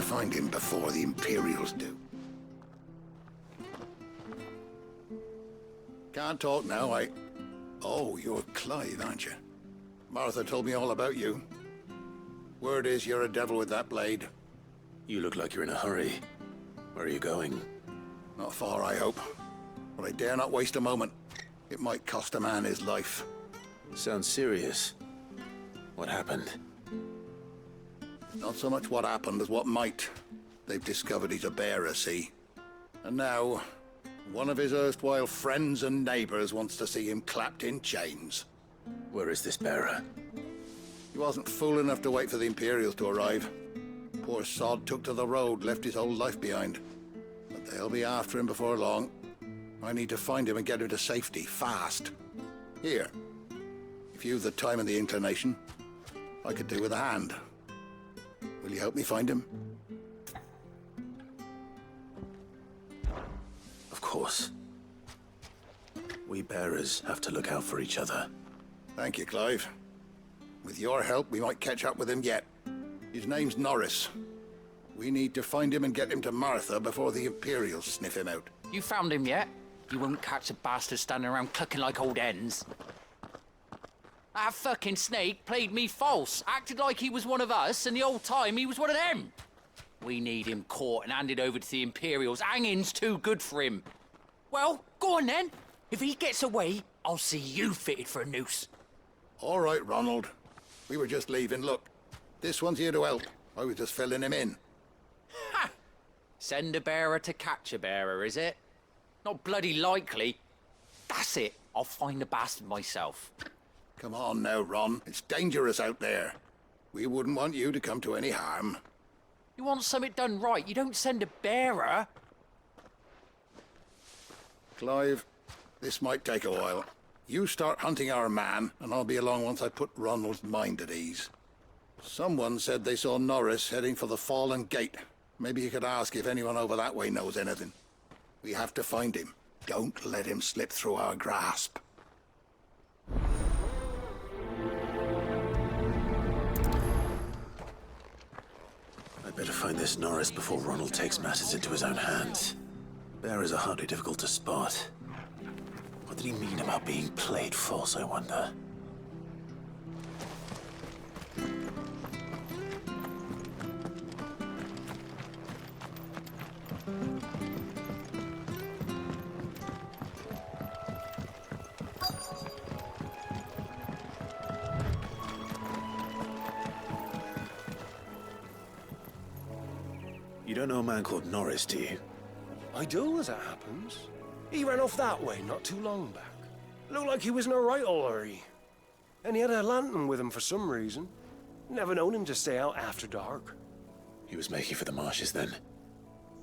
find him before the Imperials do. Can't talk now, Oh, you're Clive, aren't you? Martha told me all about you. Word is you're a devil with that blade. You look like you're in a hurry. Where are you going? Not far, I hope. But I dare not waste a moment. It might cost a man his life. Sounds serious. What happened? Not so much what happened as what might. They've discovered he's a bearer, see? And now, one of his erstwhile friends and neighbors wants to see him clapped in chains. Where is this bearer? He wasn't fool enough to wait for the Imperials to arrive. Poor sod took to the road, left his whole life behind. But they'll be after him before long. I need to find him and get him to safety, fast. Here, if you've the time and the inclination, I could do with a hand. Will you help me find him? Of course. We bearers have to look out for each other. Thank you, Clive. With your help, we might catch up with him yet. His name's Norris. We need to find him and get him to Martha before the Imperials sniff him out. You found him yet? You won't catch a bastard standing around clucking like old hens. That fucking snake played me false, acted like he was one of us, and the whole time he was one of them. We need him caught and handed over to the Imperials. Hanging's too good for him. Well, go on then. If he gets away, I'll see you fitted for a noose. All right, Ronald. We were just leaving. Look, this one's here to help. I was just filling him in. Ha! Send a bearer to catch a bearer, is it? Not bloody likely. That's it. I'll find the bastard myself. Come on now, Ron. It's dangerous out there. We wouldn't want you to come to any harm. You want something done right, you don't send a bearer. Clive, this might take a while. You start hunting our man, and I'll be along once I put Ronald's mind at ease. Someone said they saw Norris heading for the Fallen Gate. Maybe you could ask if anyone over that way knows anything. We have to find him. Don't let him slip through our grasp. I'd better find this Norris before Ronald takes matters into his own hands. Bearers are hardly difficult to spot. What did he mean about being played false, I wonder? You don't know a man called Norris, do you? I do, as it happens. He ran off that way not too long back. Looked like he was in a right old hurry. And he had a lantern with him for some reason. Never known him to stay out after dark. He was making for the marshes then.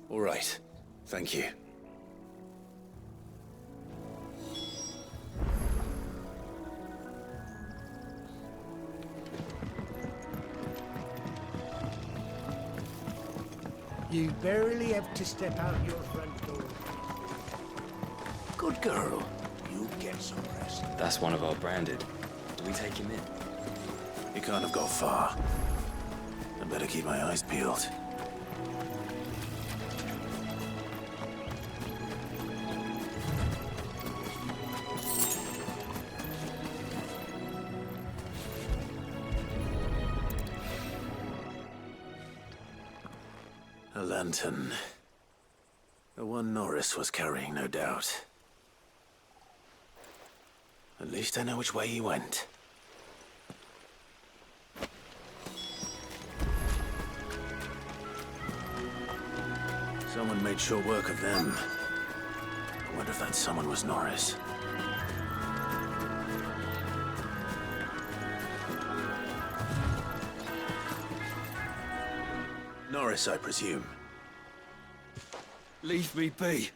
All right. Thank you. You barely have to step out your front door. Good girl. You get some rest. That's one of our branded. Do we take him in? He can't have got far. I better keep my eyes peeled. A lantern. The one Norris was carrying, no doubt. At least I know which way he went. Someone made short work of them. I wonder if that someone was Norris. Norris, I presume. Leave me be.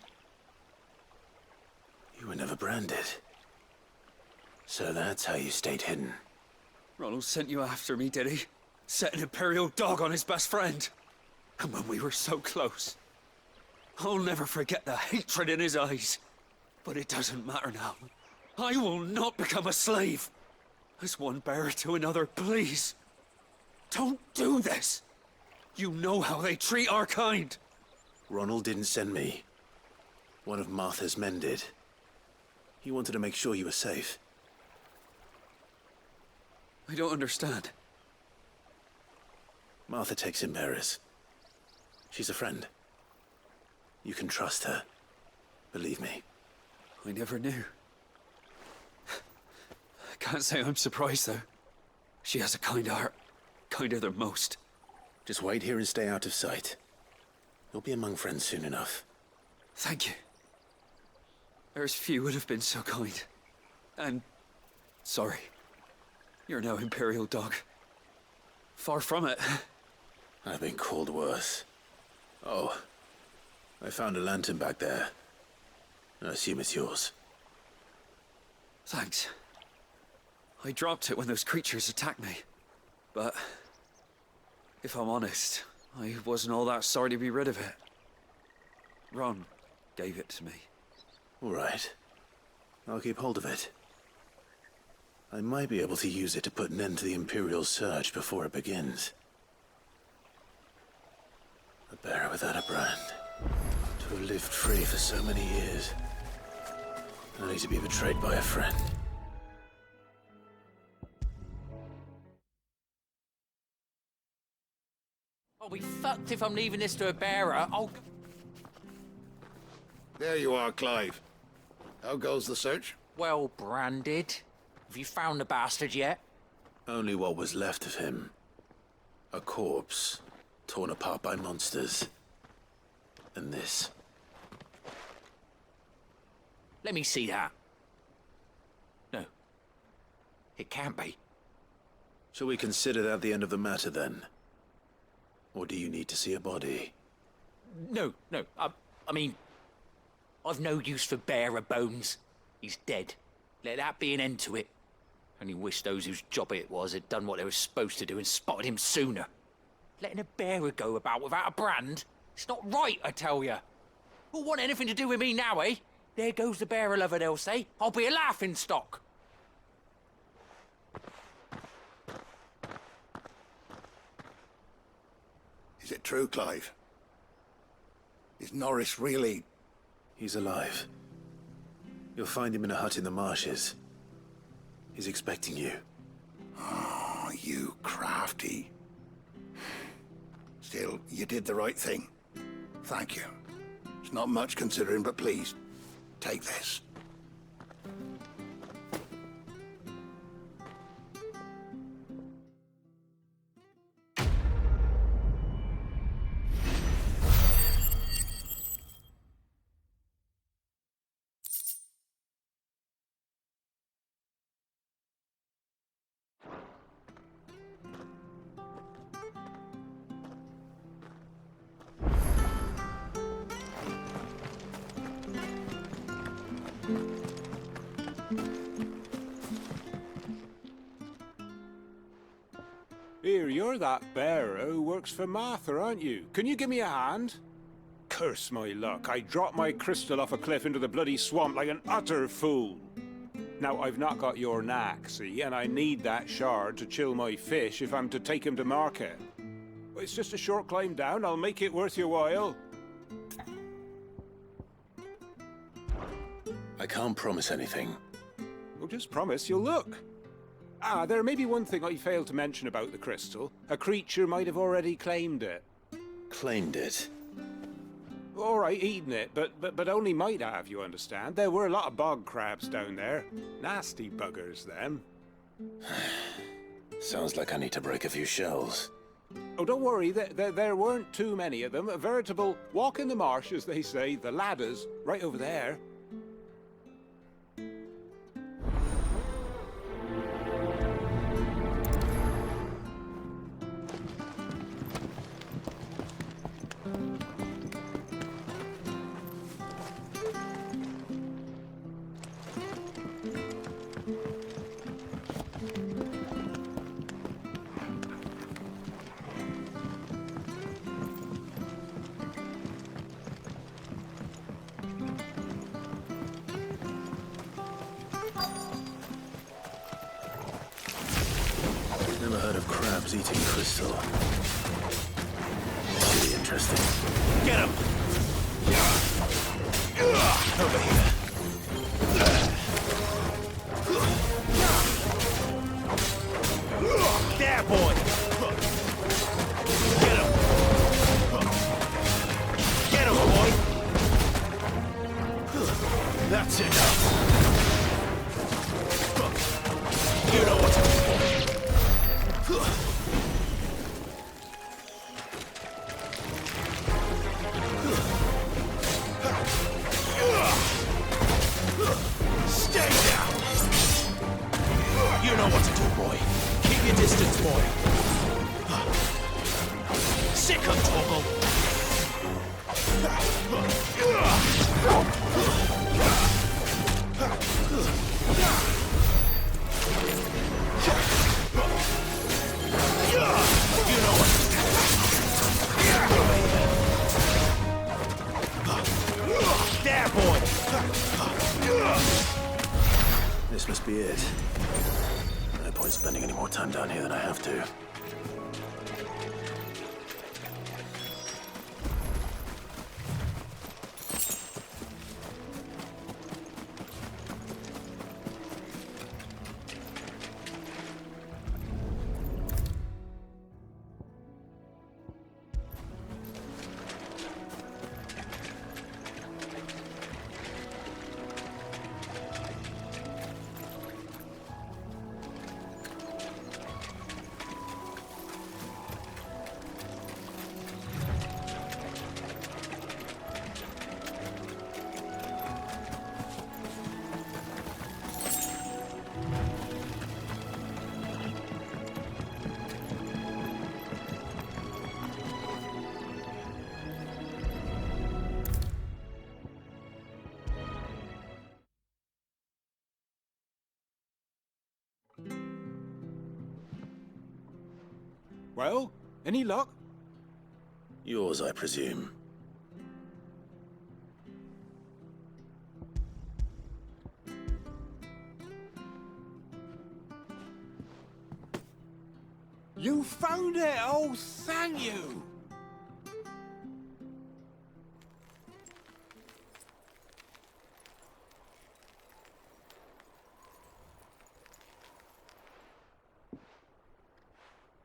You were never branded. So that's how you stayed hidden. Ronald sent you after me, did he? Set an Imperial dog on his best friend. And when we were so close. I'll never forget the hatred in his eyes. But it doesn't matter now. I will not become a slave. As one bearer to another, please. Don't do this. You know how they treat our kind! Ronald didn't send me. One of Martha's men did. He wanted to make sure you were safe. I don't understand. Martha takes in bearers. She's a friend. You can trust her. Believe me. I never knew. I can't say I'm surprised, though. She has a kind heart. Kinder than most. Just wait here and stay out of sight. You'll be among friends soon enough. Thank you. There's few would have been so kind. And... sorry. You're no Imperial dog. Far from it. I've been called worse. Oh. I found a lantern back there. I assume it's yours. Thanks. I dropped it when those creatures attacked me. But... if I'm honest, I wasn't all that sorry to be rid of it. Ron gave it to me. All right. I'll keep hold of it. I might be able to use it to put an end to the Imperial surge before it begins. A bearer without a brand. To have lived free for so many years. Only to be betrayed by a friend. I'll be fucked if I'm leaving this to a bearer. There you are, Clive. How goes the search? Well branded. Have you found the bastard yet? Only what was left of him. A corpse, torn apart by monsters. And this. Let me see that. No. It can't be. Shall we consider that the end of the matter, then? Or do you need to see a body? No. I mean... I've no use for bearer bones. He's dead. Let that be an end to it. Only wish those whose job it was had done what they were supposed to do and spotted him sooner. Letting a bearer go about without a brand? It's not right, I tell you. Who'll want anything to do with me now, eh? There goes the bearer lover, they'll say. I'll be a laughing stock. Is it true, Clive? Is Norris really... He's alive. You'll find him in a hut in the marshes. He's expecting you. Oh, you crafty. Still, you did the right thing. Thank you. It's not much considering, but please, take this. Here, you're that bearer who works for Martha, aren't you? Can you give me a hand? Curse my luck, I dropped my crystal off a cliff into the bloody swamp like an utter fool. Now, I've not got your knack, see, and I need that shard to chill my fish if I'm to take him to market. It's just a short climb down, I'll make it worth your while. I can't promise anything. Well, just promise you'll look. Ah, there may be one thing I failed to mention about the crystal. A creature might have already claimed it. Claimed it? All right, eaten it, but only might have, you understand. There were a lot of bog crabs down there. Nasty buggers, them. Sounds like I need to break a few shells. Oh, don't worry, there weren't too many of them. A veritable walk in the marsh, as they say. The ladder's right over there. Never heard of crabs eating crystal. interesting. Get him! Over here. There, boy! Get him! Get him, boy! That's enough. You know what to do, boy. Stay down! You know what to do, boy. Keep your distance, boy. Sick of Toggle! You know what to do. There, boy! This must be it. No point spending any more time down here than I have to. Well, any luck? Yours, I presume. You found it! Oh, thank you!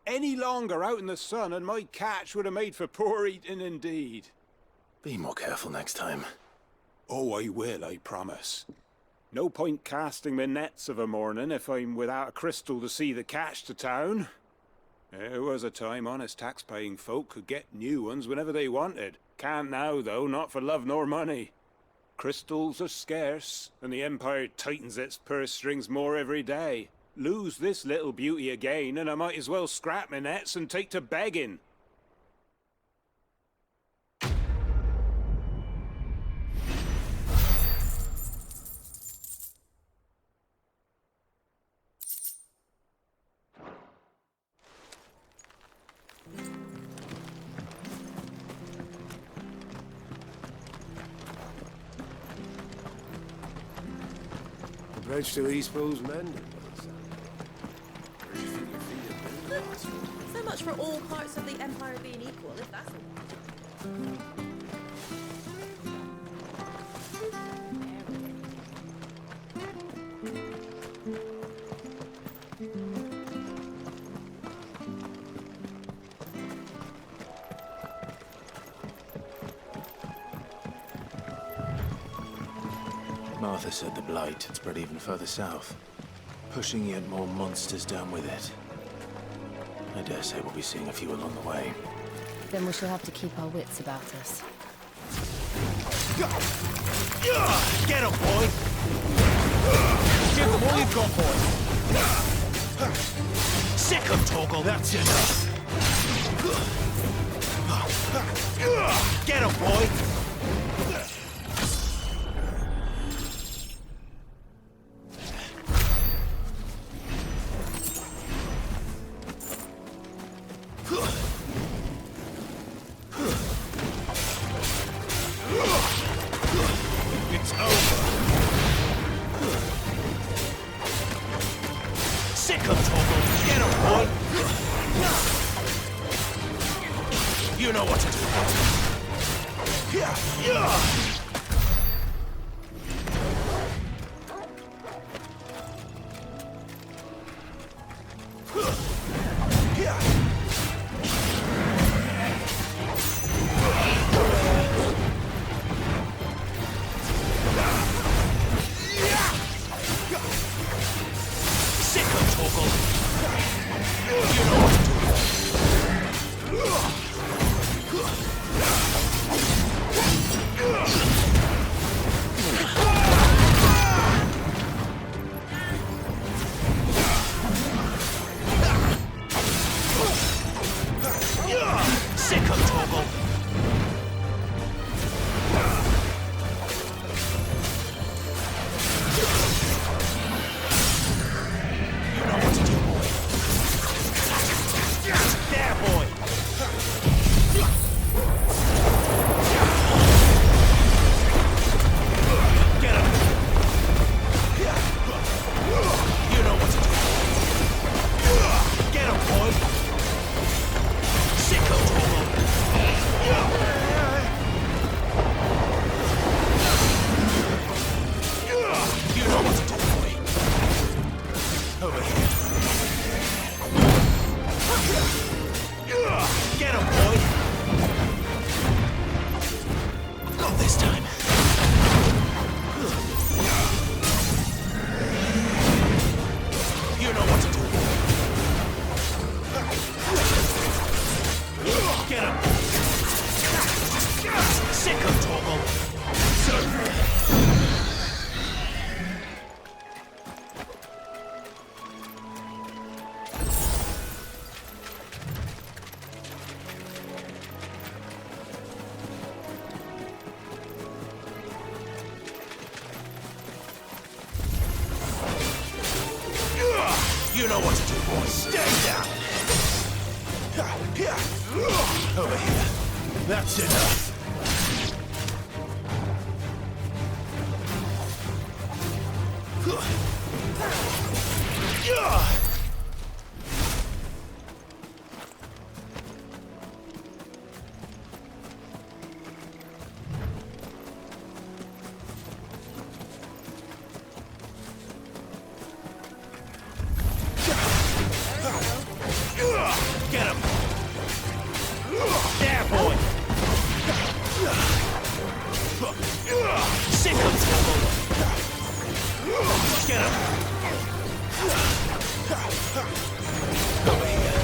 Any longer out in the sun and my catch would have made for poor eating indeed. Be more careful next time. Oh, I will, I promise. No point casting my nets of a morning if I'm without a crystal to see the catch to town. There was a time honest tax-paying folk could get new ones whenever they wanted. Can't now, though, not for love nor money. Crystals are scarce, and the Empire tightens its purse strings more every day. Lose this little beauty again, and I might as well scrap my nets and take to begging. The bridge to Eastpool's mended. So much for all parts of the Empire being equal, if that's all. Martha said the Blight had spread even further south, pushing yet more monsters down with it. I dare say we'll be seeing a few along the way. Then we shall have to keep our wits about us. Get him, boy! Give them all you've got, boy! Sick of Toggle, that's enough! Get him, boy! It's over. Sick of Toggle. Get him, boy. You know what to do. You know what to do, boy. Stay down! Over here. That's enough. Get him! There, boy! Sick him, Temple! Get him! Over here.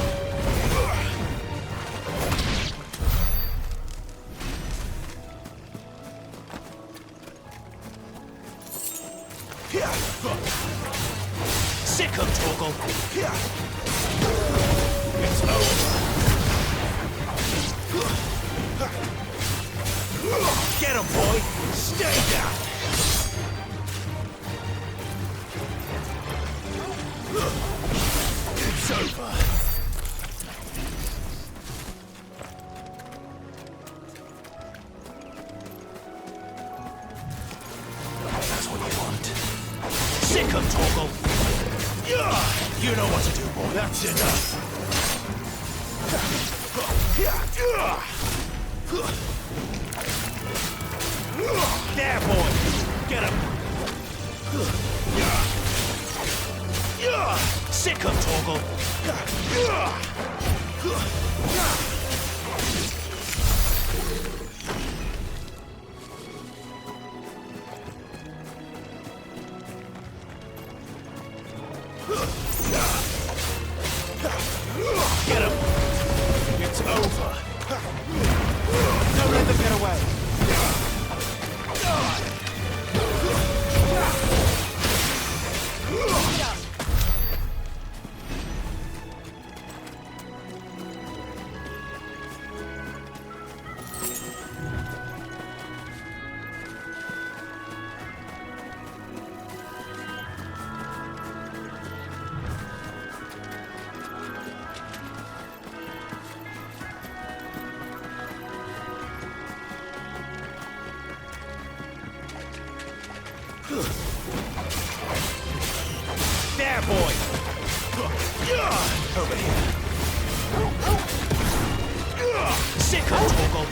Sick him, Torgal! It's over. Get him, boy! Stay down! It's over. That's what you want. Sick him, Torgal! You know what to do, boy. That's enough. There, boy! Get him! Sick him, Torgal! Get him! It's over! Don't let them get away! There, boy! Over here. Sick of Torgal!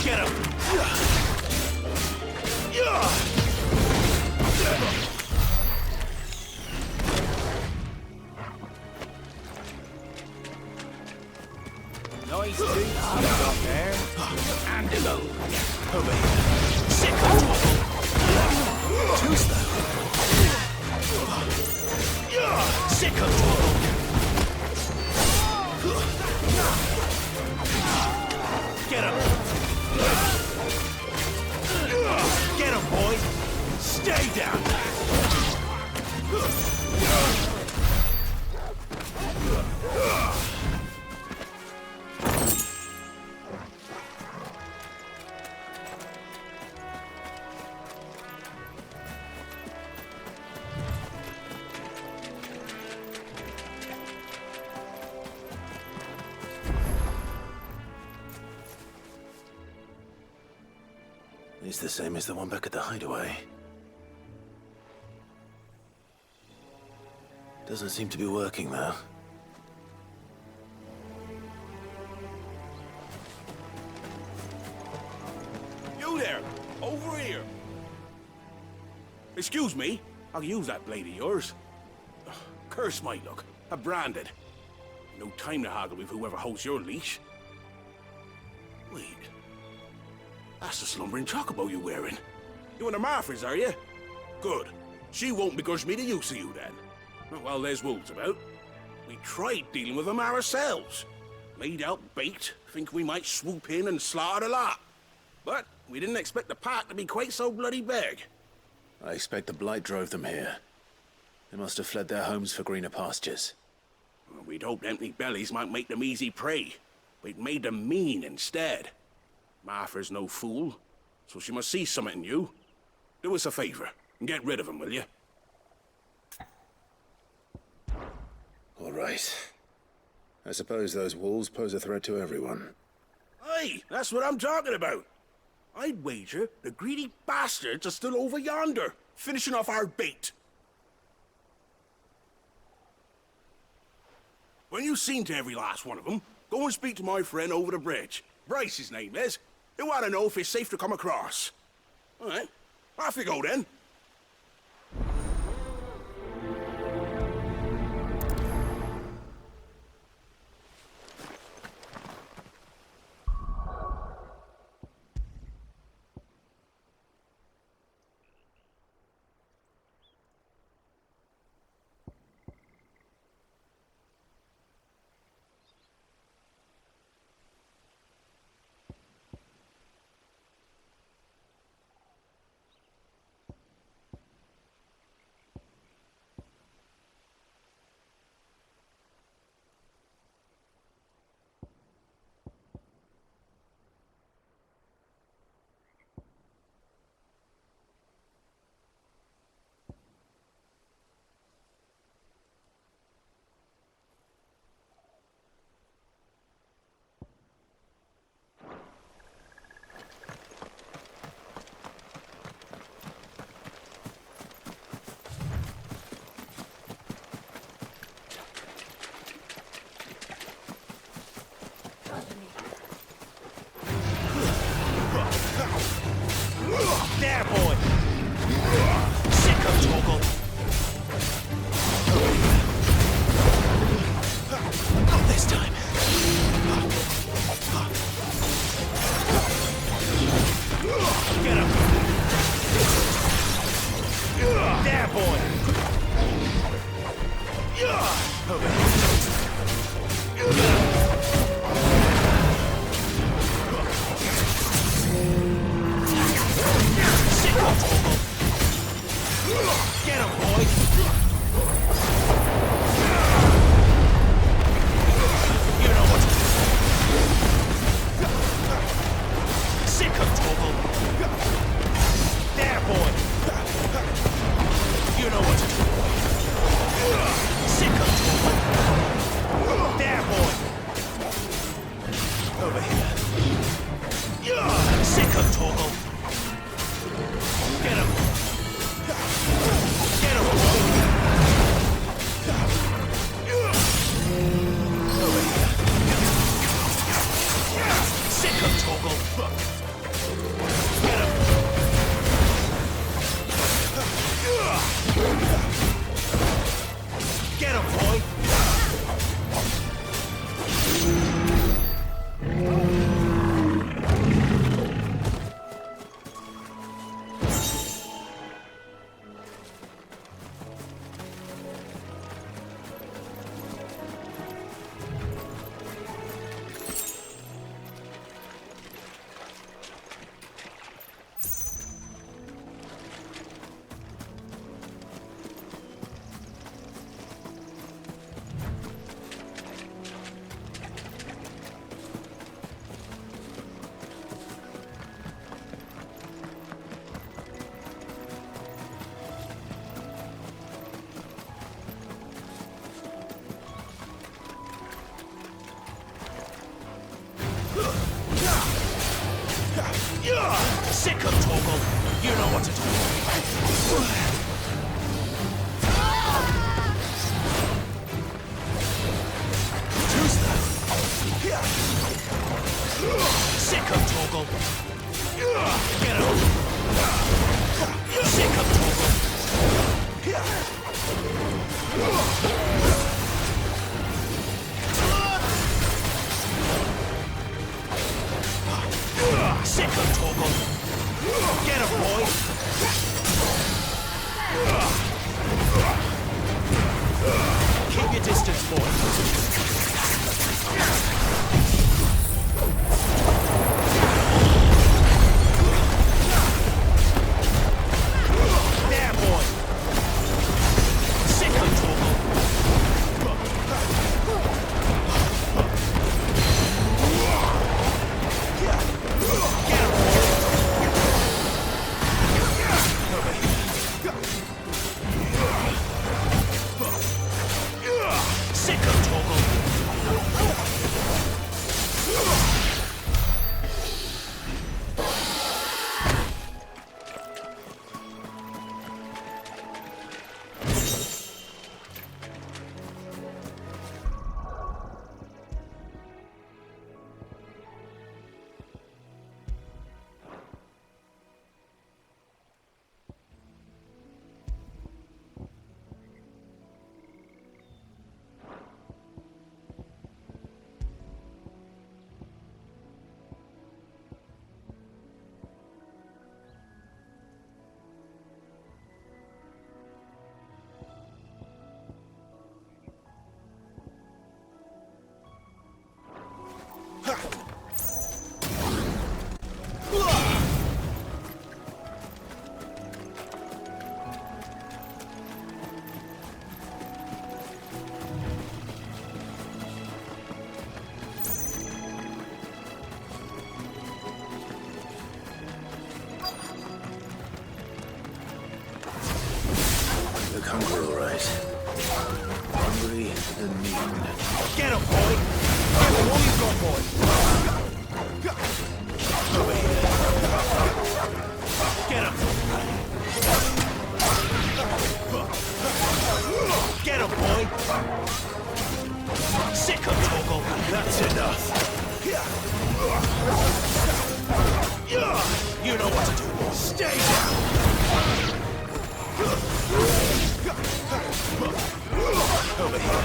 Get him! Nice deep up there. And below. Over here. Sick of Torgal! Too slow. Sick of Torgal! Get him! Get him, boy! Stay down! It's the same as the one back at the hideaway. Doesn't seem to be working, though. You there! Over here! Excuse me, I'll use that blade of yours. Ugh, curse my luck. I'm branded. No time to haggle with whoever holds your leash. Wait. That's the slumbering chocobo you're wearing. You one of Martha's, are you? Good. She won't begrudge me the use of you, then. Well, there's wolves about. We tried dealing with them ourselves. Laid out bait, think we might swoop in and slaughter the lot. But we didn't expect the pack to be quite so bloody big. I expect the blight drove them here. They must have fled their homes for greener pastures. Well, we'd hoped empty bellies might make them easy prey. We'd made them mean instead. Martha's no fool, so she must see something in you. Do us a favor. and get rid of him, will you? All right. I suppose those wolves pose a threat to everyone. Aye, that's what I'm talking about. I'd wager the greedy bastards are still over yonder, finishing off our bait. When you've seen to every last one of them, go and speak to my friend over the bridge. Bryce, his name is. He'll want to know if it's safe to come across. All right, off you go then. There, boy! Sick of Toggle! Not this time! Get him! There, boy! Over here! Get him! Get him, boy! You know what to do. Sick of Toggle! There, boy! You know what to do. Sick of Toggle! There, boy! Over here. Sick of Toggle! Get him! Get him, boy! Over here. Sick of Toggle! Get him! Get him, boy! Sick of Toggle! You know what to do. Who's that? Sick of Toggle! Get him! Sick of Toggle! Sick of Toggle! Get him, boy! Keep your distance, boy. There, boy! Sick of Toggle! Get him, boy! Look hungry, all right. Hungry and mean. Get him, boy! Give him all you got, boy! Over here. Get him! Get him, boy! Sick of Toggle! That's enough! You know what to do! Stay down! Over here.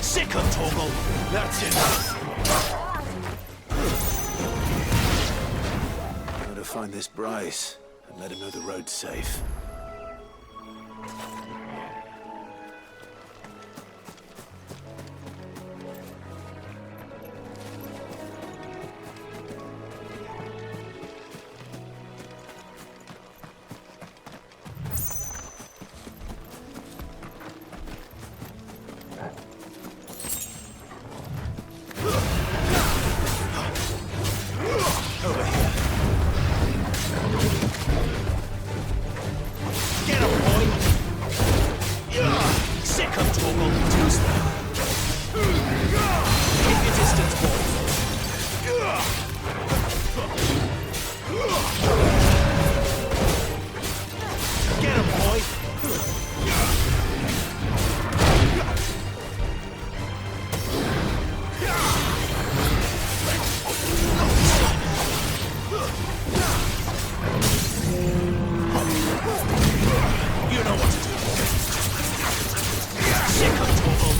Sick of Toggle! That's enough! Gotta find this Bryce and let him know the road's safe. Over here. Get him, boy! Sick of Toggle! Too slow. Keep your distance, boy. Get him, boy! You know what to do. Sick of Toggle.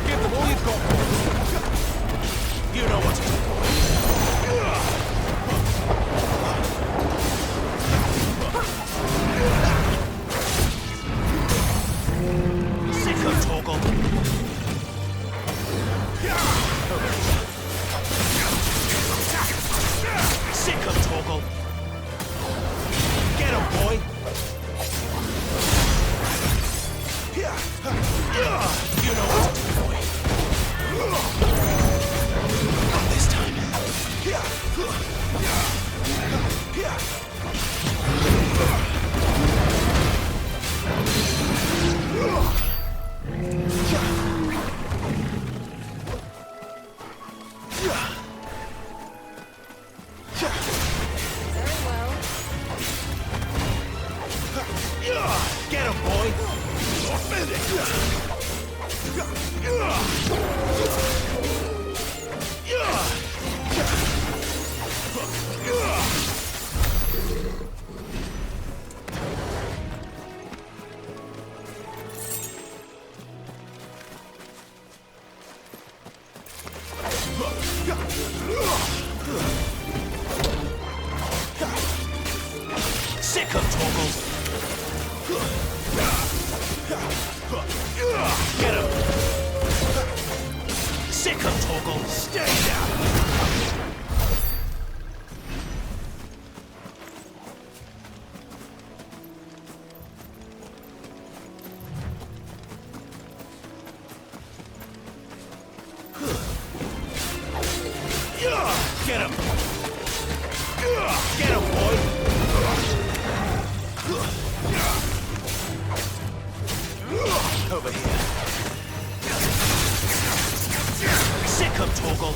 Give them all you've got. You know what to do. Sick of Toggle. Sick of Toggle. Get him, boy. You know what to do, boy. Not this time. Get him, boy! Sick of Toggle! Get him! Sick of Toggle! Stay down! Get him! Get him, boy! Over here. Sick of Toggle!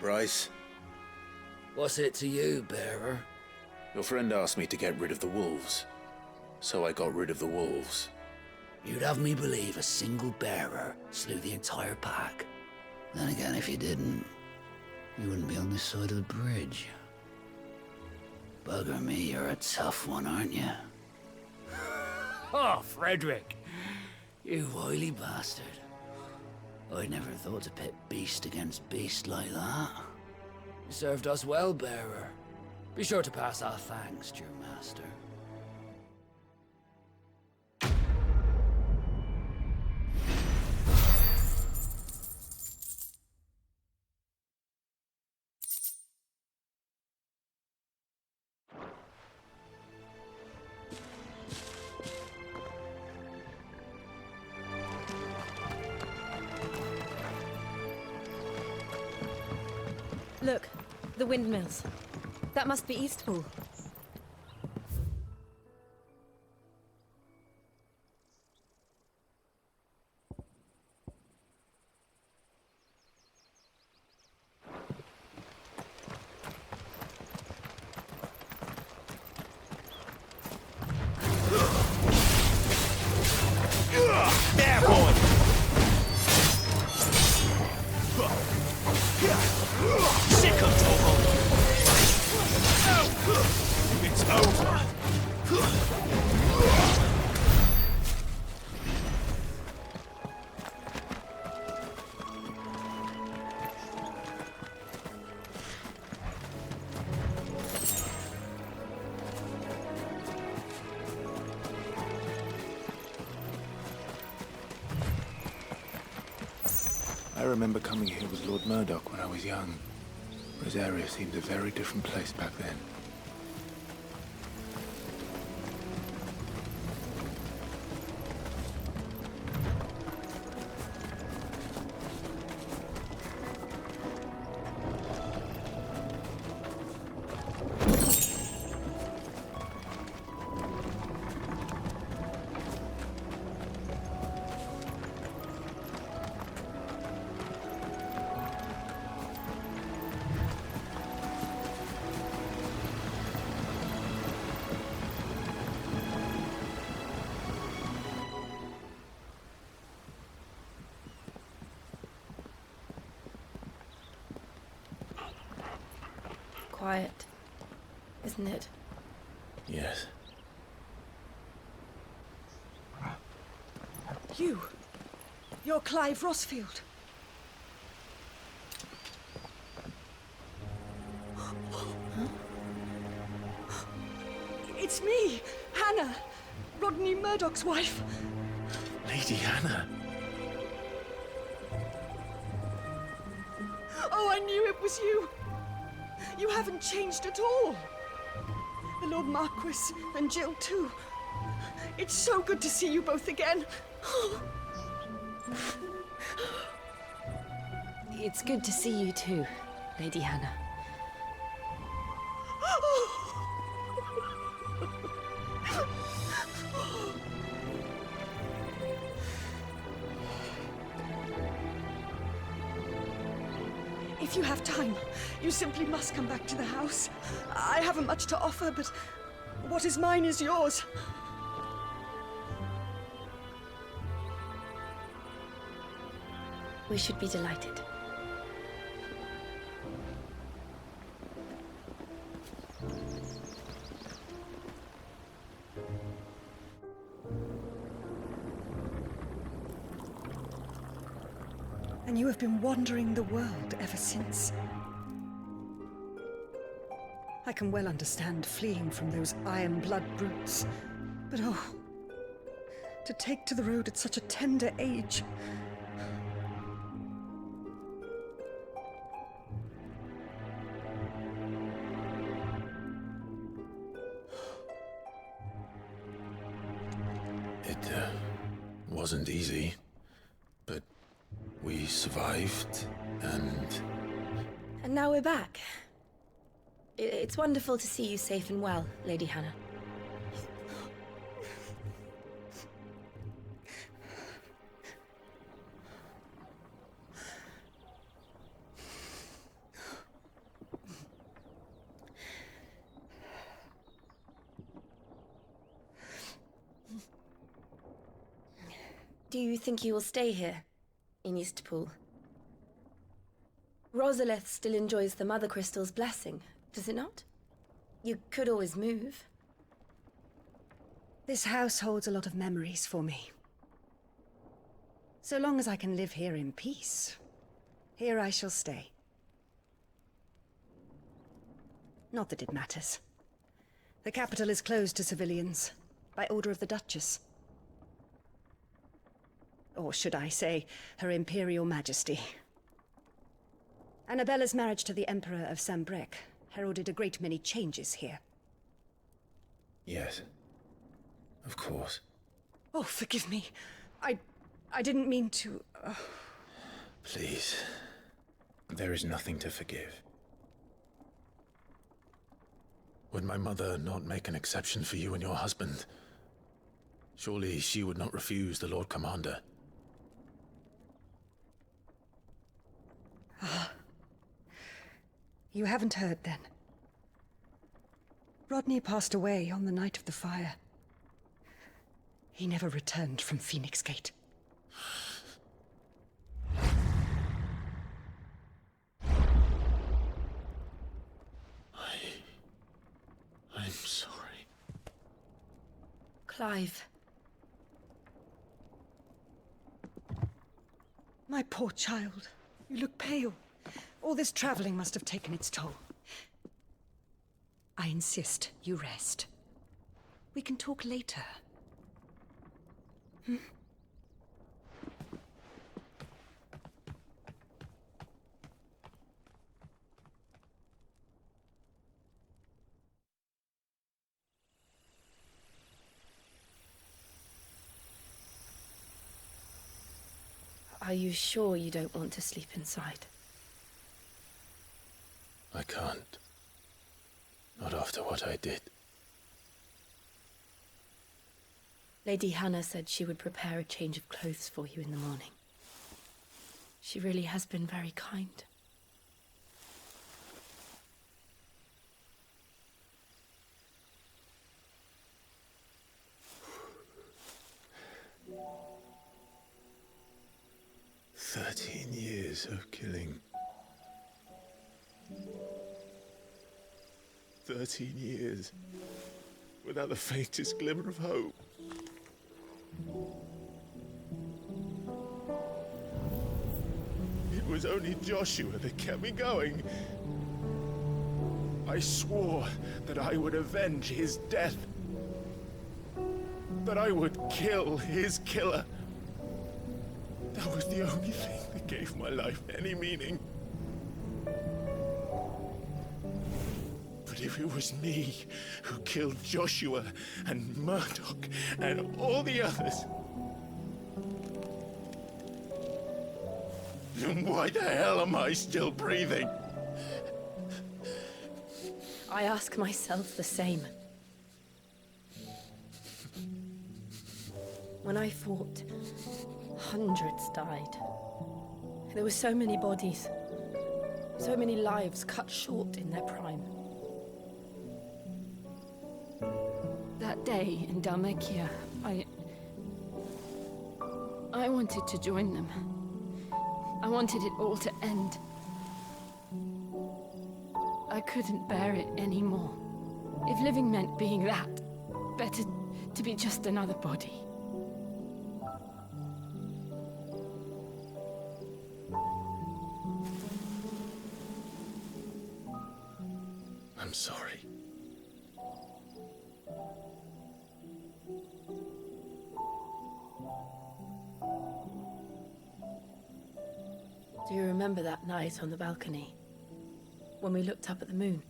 Bryce. What's it to you, bearer? Your friend asked me to get rid of the wolves. So I got rid of the wolves. You'd have me believe a single bearer slew the entire pack. Then again, if you didn't, you wouldn't be on this side of the bridge. Bugger me, you're a tough one, aren't you? Oh, Frederick! You wily bastard. I'd never thought to pit beast against beast like that. You served us well, bearer. Be sure to pass our thanks to your master. Look, the windmills. That must be Eastpool. There, boy! Sick of trouble! It's over! I remember coming here with Lord Murdoch when I was young. Rosaria seemed a very different place back then. Quiet, isn't it? Yes. You're Clive Rossfield. It's me, Hannah, Rodney Murdoch's wife. Lady Hannah. Oh, I knew it was you. You haven't changed at all. The Lord Marquis and Jill too. It's so good to see you both again. It's good to see you too, Lady Hannah. If you have time, you simply must come back to the house. I haven't much to offer, but what is mine is yours. We should be delighted. And you have been wandering the world ever since. I can well understand fleeing from those iron blood brutes, but oh, to take to the road at such a tender age. It wasn't easy, but we survived, and now we're back. It's wonderful to see you safe and well, Lady Hannah. Do you think you will stay here, in Eastpool? Rosalith still enjoys the Mother Crystal's blessing, does it not? You could always move. This house holds a lot of memories for me. So long as I can live here in peace, here I shall stay. Not that it matters. The capital is closed to civilians, by order of the Duchess. Or should I say, Her Imperial Majesty. Annabella's marriage to the Emperor of Sambrec heralded a great many changes here. Yes. Of course. Oh, forgive me. I didn't mean to... Please. There is nothing to forgive. Would my mother not make an exception for you and your husband? Surely she would not refuse the Lord Commander. Ah. You haven't heard, then. Rodney passed away on the night of the fire. He never returned from Phoenix Gate. I'm sorry. Clive. My poor child. You look pale. All this traveling must have taken its toll. I insist you rest. We can talk later. Hmm? Are you sure you don't want to sleep inside? I can't. Not after what I did. Lady Hannah said she would prepare a change of clothes for you in the morning. She really has been very kind. Years of killing. 13 years without the faintest glimmer of hope. It was only Joshua that kept me going. I swore that I would avenge his death. That I would kill his killer. That was the only thing that gave my life any meaning. But if it was me who killed Joshua and Murdoch and all the others, then why the hell am I still breathing? I ask myself the same. When I fought, hundreds died. There were so many bodies, so many lives cut short in their prime. That day in Dalmekia, I wanted to join them. I wanted it all to end. I couldn't bear it anymore. If living meant being that, better to be just another body. I'm sorry. Do you remember that night on the balcony? When we looked up at the moon?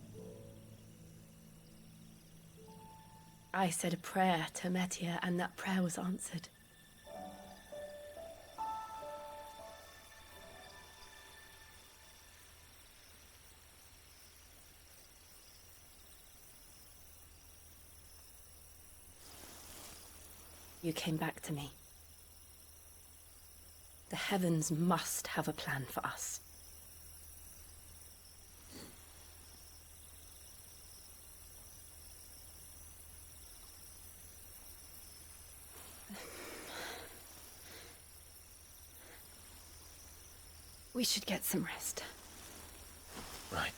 I said a prayer to Metia, and that prayer was answered. You came back to me. The heavens must have a plan for us. We should get some rest. Right.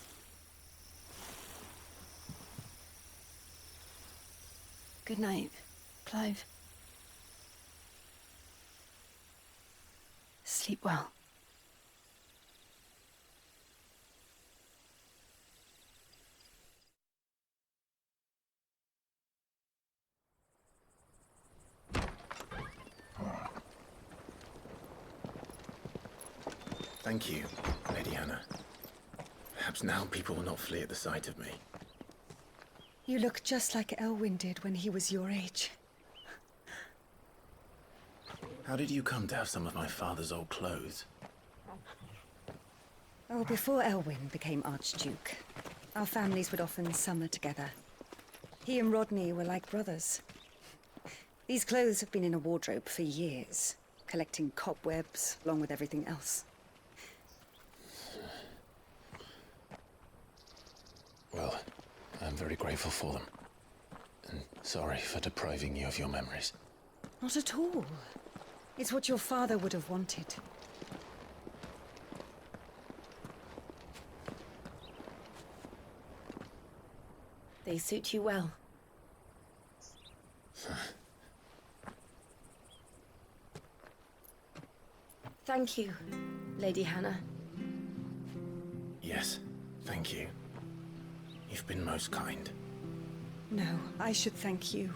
Good night, Clive. Sleep well. Thank you, Lady Hannah. Perhaps now people will not flee at the sight of me. You look just like Elwyn did when he was your age. How did you come to have some of my father's old clothes? Oh, before Elwyn became Archduke, our families would often summer together. He and Rodney were like brothers. These clothes have been in a wardrobe for years, collecting cobwebs along with everything else. Well, I'm very grateful for them. And sorry for depriving you of your memories. Not at all. It's what your father would have wanted. They suit you well. Thank you, Lady Hannah. Yes, thank you. You've been most kind. No, I should thank you.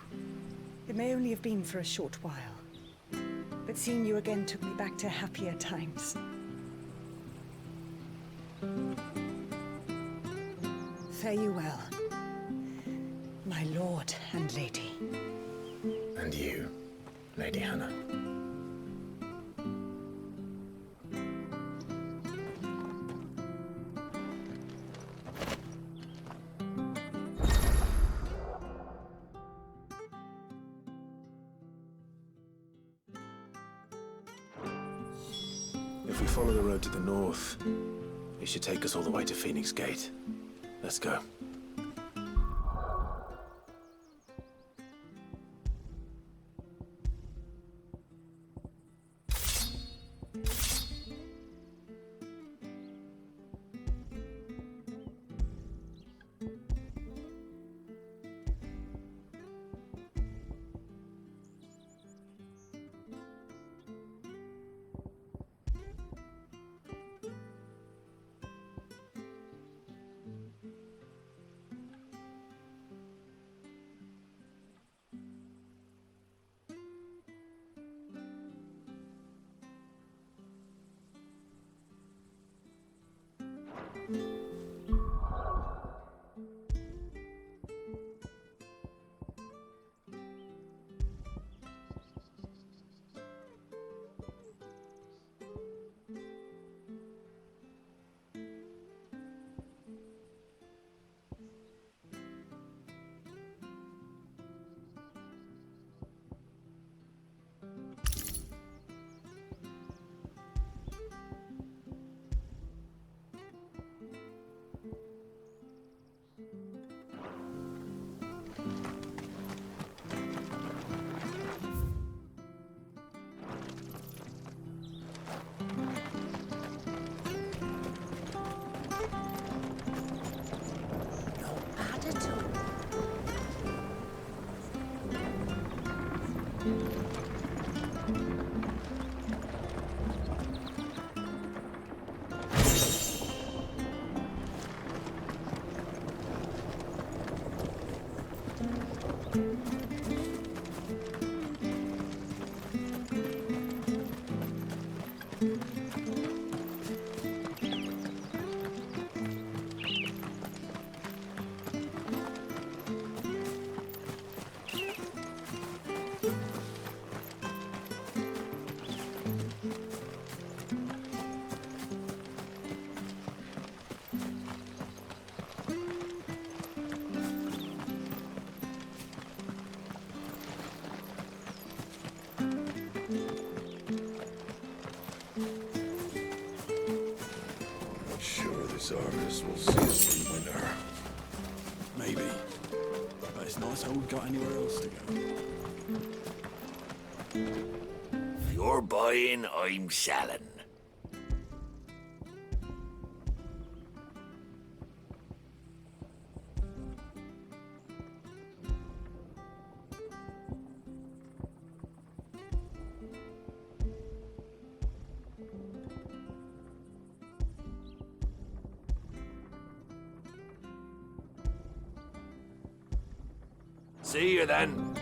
It may only have been for a short while, but seeing you again took me back to happier times. Fare you well, my lord and lady. And you, Lady Hannah. If we follow the road to the north, it should take us all the way to Phoenix Gate. Let's go. Harvest will see us through winter. Maybe. But it's nice how we've got anywhere else to go. If you're buying, I'm selling. See you then.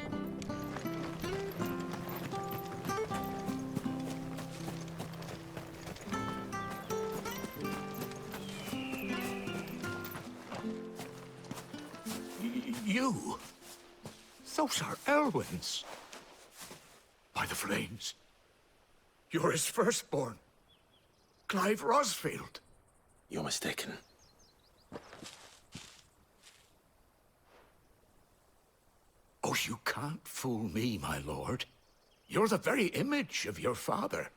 You? Those are Elwyn's. By the flames. You're his firstborn. Clive Rosfield. You're mistaken. Oh, you can't fool me, my lord. You're the very image of your father.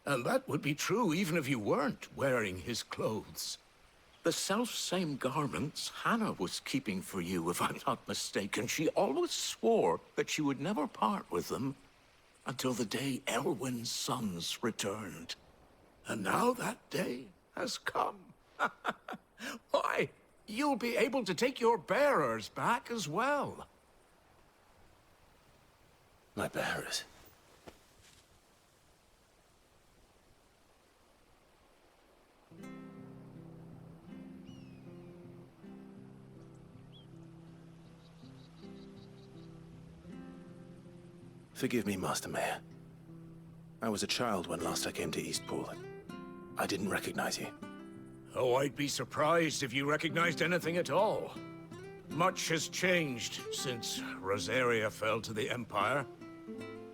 And that would be true even if you weren't wearing his clothes. The self-same garments Hannah was keeping for you, if I'm not mistaken. She always swore that she would never part with them until the day Elwyn's sons returned. And now that day has come. Why, you'll be able to take your bearers back as well. My bearers? Forgive me, Master Mayor. I was a child when last I came to Eastpool. I didn't recognize you. Oh, I'd be surprised if you recognized anything at all. Much has changed since Rosaria fell to the Empire.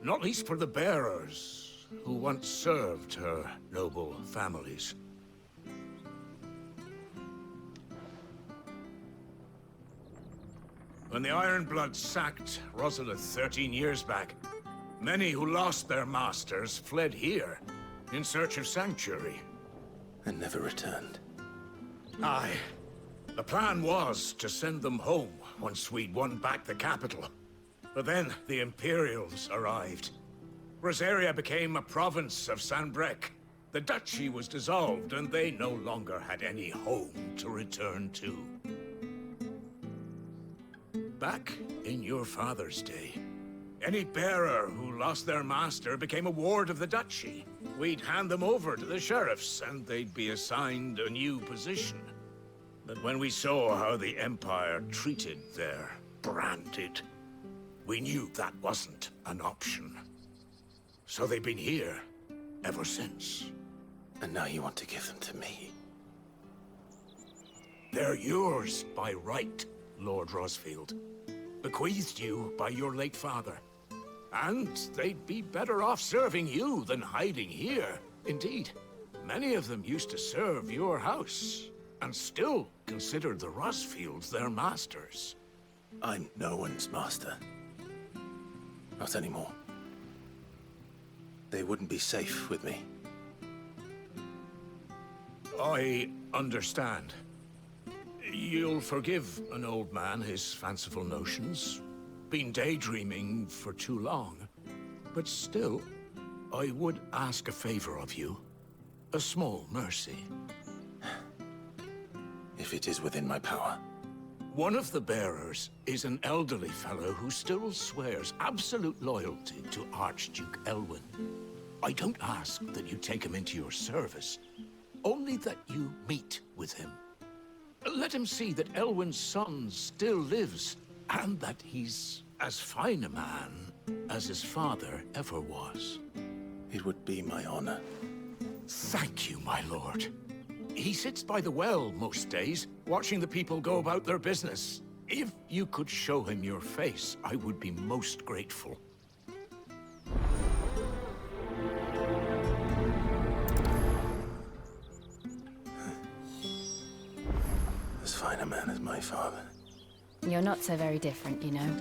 Not least for the bearers, who once served her noble families. When the Ironbloods sacked Rosalith 13 years back, many who lost their masters fled here in search of sanctuary. And never returned. Aye. The plan was to send them home once we'd won back the capital. But then the Imperials arrived. Rosaria became a province of Sanbreque. The duchy was dissolved, and they no longer had any home to return to. Back in your father's day, any bearer who lost their master became a ward of the duchy. We'd hand them over to the sheriffs, and they'd be assigned a new position. But when we saw how the Empire treated their branded, we knew that wasn't an option. So they've been here ever since. And now you want to give them to me? They're yours by right, Lord Rosfield. Bequeathed you by your late father. And they'd be better off serving you than hiding here. Indeed, many of them used to serve your house, and still considered the Rosfields their masters. I'm no one's master. Not anymore. They wouldn't be safe with me. I understand. You'll forgive an old man his fanciful notions. Been daydreaming for too long. But still, I would ask a favor of you. A small mercy. If it is within my power. One of the bearers is an elderly fellow who still swears absolute loyalty to Archduke Elwyn. I don't ask that you take him into your service, only that you meet with him. Let him see that Elwyn's son still lives, and that he's as fine a man as his father ever was. It would be my honor. Thank you, my lord. He sits by the well most days, watching the people go about their business. If you could show him your face, I would be most grateful. As fine a man as my father. You're not so very different, you know.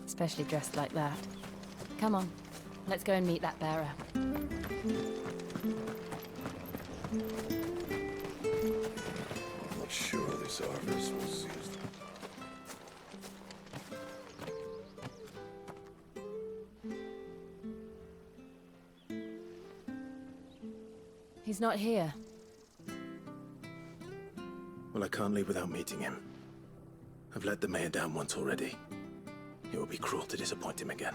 Especially dressed like that. Come on, let's go and meet that bearer. I'm not sure this harvest was used. He's not here. Well, I can't leave without meeting him. I've let the mayor down once already. It would be cruel to disappoint him again.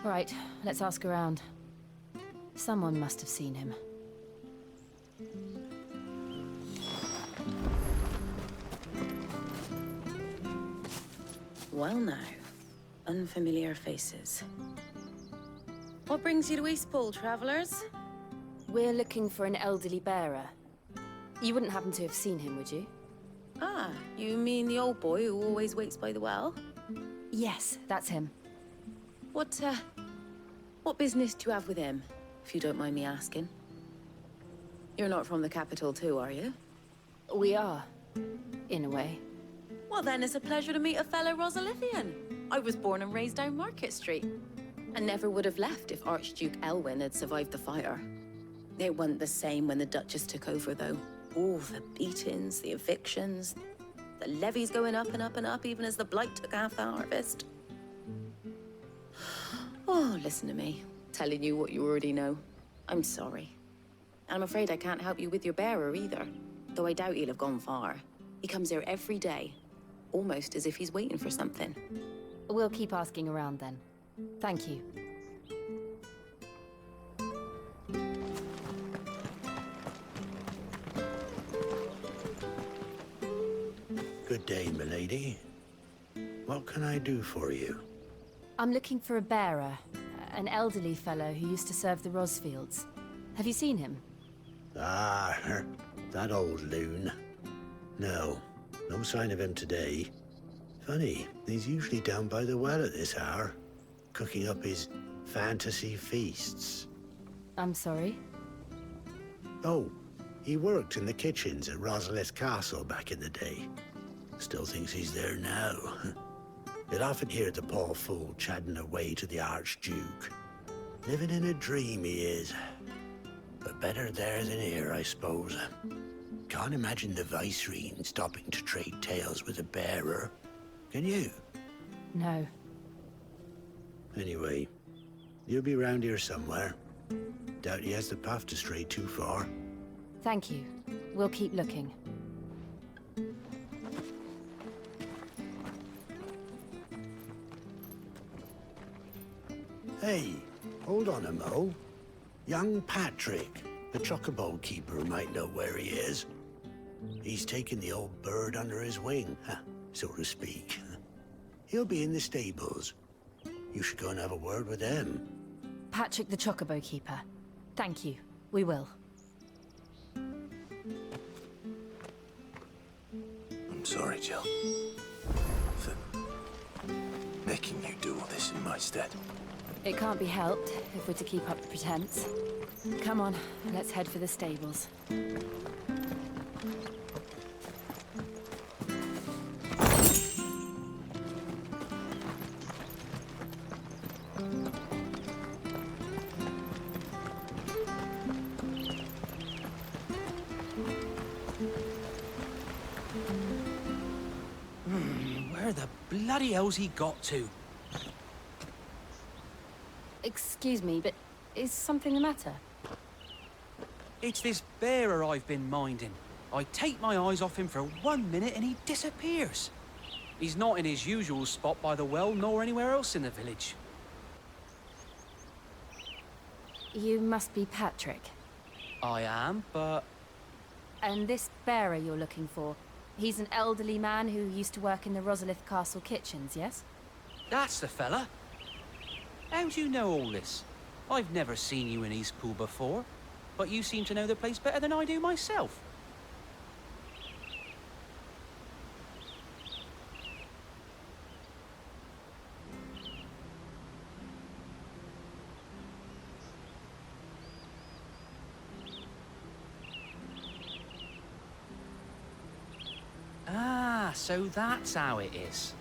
Right, let's ask around. Someone must have seen him. Well now, Unfamiliar faces. What brings you to Eastpool, travelers? We're looking for an elderly bearer. You wouldn't happen to have seen him, would you? Ah, you mean the old boy who always waits by the well? Yes, that's him. What business do you have with him, if you don't mind me asking? You're not from the capital too, are you? We are, in a way. Well then, it's a pleasure to meet a fellow Rosalithian. I was born and raised down Market Street. And never would have left if Archduke Elwyn had survived the fire. It wasn't the same when the Duchess took over, though. All the beatings, the evictions, the levies going up and up and up, even as the blight took half the harvest. Oh, listen to me, telling you what you already know. I'm sorry. And I'm afraid I can't help you with your bearer either, though I doubt he'll have gone far. He comes here every day, almost as if he's waiting for something. We'll keep asking around then. Thank you. Good day, milady. What can I do for you? I'm looking for a bearer, an elderly fellow who used to serve the Rosfields. Have you seen him? Ah, that old loon. No sign of him today. Funny, he's usually down by the well at this hour, cooking up his fantasy feasts. I'm sorry? Oh, he worked in the kitchens at Rosalith Castle back in the day. Still thinks he's there now. You'd often hear the poor fool chatting away to the Archduke. Living in a dream he is. But better there than here, I suppose. Can't imagine the Viceroy stopping to trade tales with a bearer. Can you? No. Anyway, you'll be round here somewhere. Doubt he has the path to stray too far. Thank you. We'll keep looking. Hey, hold on a mo. Young Patrick, the chocobo keeper, might know where he is. He's taken the old bird under his wing, so to speak. He'll be in the stables. You should go and have a word with them. Patrick the chocobo keeper. Thank you. We will. I'm sorry, Jill. For making you do all this in my stead. It can't be helped if we're to keep up the pretense. Come on, let's head for the stables. Where the bloody hell's he got to? Excuse me, but is something the matter? It's this bearer I've been minding. I take my eyes off him for 1 minute and he disappears. He's not in his usual spot by the well, nor anywhere else in the village. You must be Patrick. I am, but... And this bearer you're looking for, he's an elderly man who used to work in the Rosalith Castle kitchens, yes? That's the fella. How do you know all this? I've never seen you in Eastpool before, but you seem to know the place better than I do myself. Ah, so that's how it is.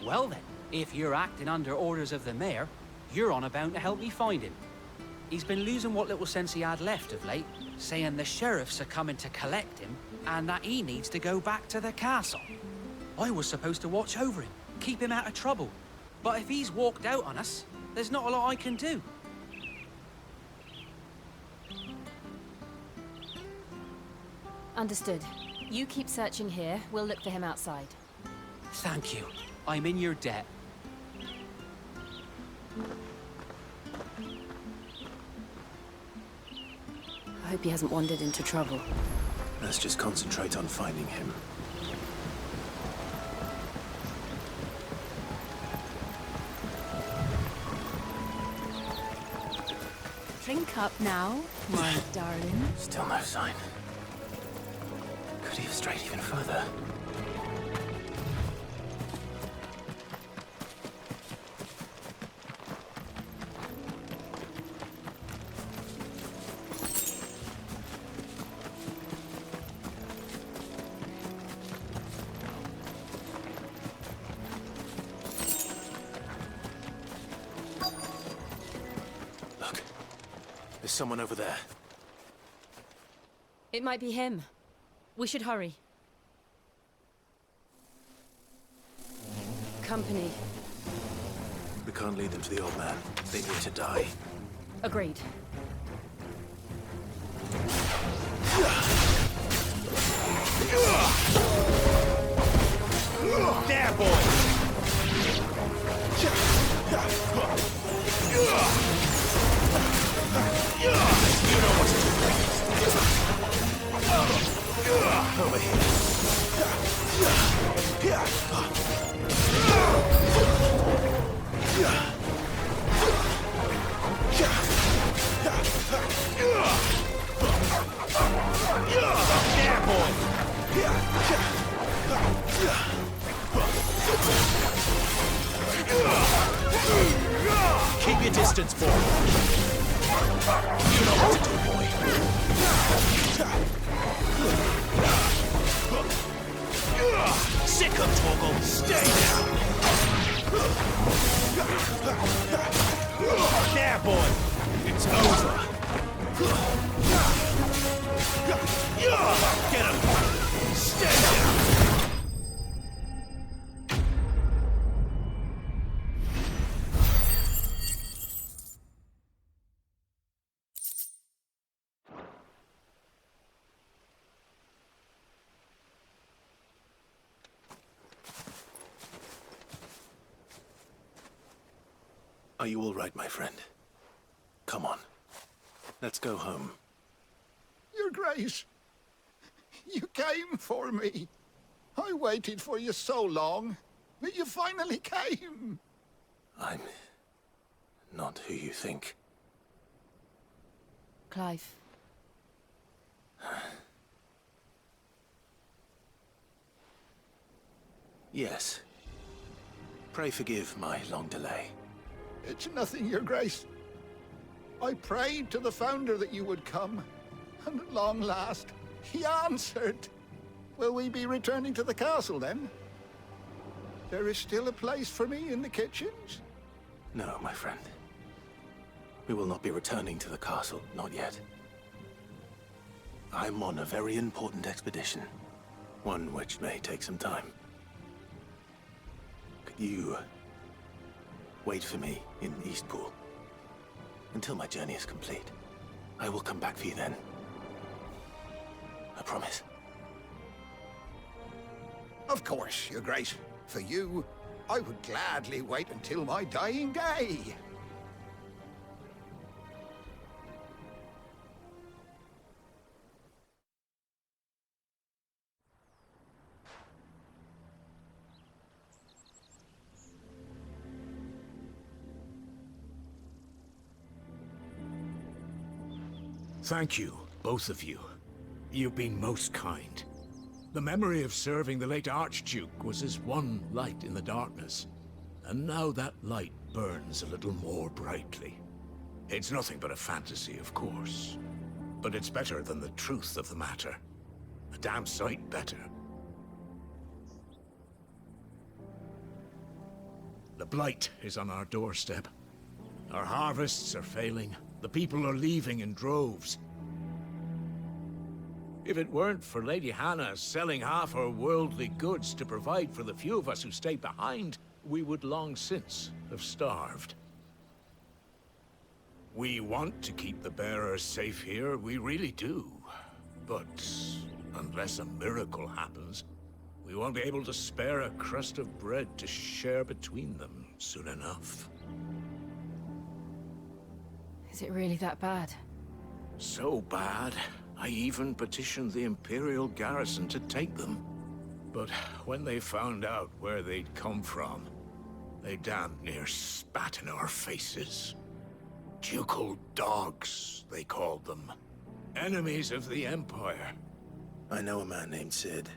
Well then, if you're acting under orders of the mayor, you're on about to help me find him. He's been losing what little sense he had left of late, saying the sheriffs are coming to collect him and that he needs to go back to the castle. I was supposed to watch over him, keep him out of trouble. But if he's walked out on us, there's not a lot I can do. Understood. You keep searching here, we'll look for him outside. Thank you. I'm in your debt. I hope he hasn't wandered into trouble. Let's just concentrate on finding him. Drink up now, my darling. Still no sign. Could he have strayed even further? Look, there's someone over there. It might be him. We should hurry. Company. We can't lead them to the old man. They need to die. Agreed. There, boy! You know what to do. Over here. There, boy! Keep your distance, boy. You know what to do, boy. Sick of Toggle. Stay down. There, boy. It's over. Get him. Stay down. Are you all right, my friend? Come on. Let's go home. Your Grace, you came for me. I waited for you so long, but you finally came. I'm not who you think. Clive. Yes. Pray forgive my long delay. It's nothing, Your Grace. I prayed to the Founder that you would come, and at long last, he answered. Will we be returning to the castle, then? There is still a place for me in the kitchens? No, my friend. We will not be returning to the castle, not yet. I'm on a very important expedition, one which may take some time. Could you wait for me in Eastpool until my journey is complete? I will come back for you then. I promise. Of course, Your Grace. For you, I would gladly wait until my dying day. Thank you, both of you. You've been most kind. The memory of serving the late Archduke was as one light in the darkness, and now that light burns a little more brightly. It's nothing but a fantasy, of course, but it's better than the truth of the matter. A damn sight better. The blight is on our doorstep. Our harvests are failing. The people are leaving in droves. If it weren't for Lady Hannah selling half her worldly goods to provide for the few of us who stay behind, we would long since have starved. We want to keep the bearers safe here, we really do. But unless a miracle happens, we won't be able to spare a crust of bread to share between them soon enough. Is it really that bad? So bad, I even petitioned the Imperial garrison to take them. But when they found out where they'd come from, they damn near spat in our faces. Ducal dogs, they called them. Enemies of the Empire. I know a man named Sid,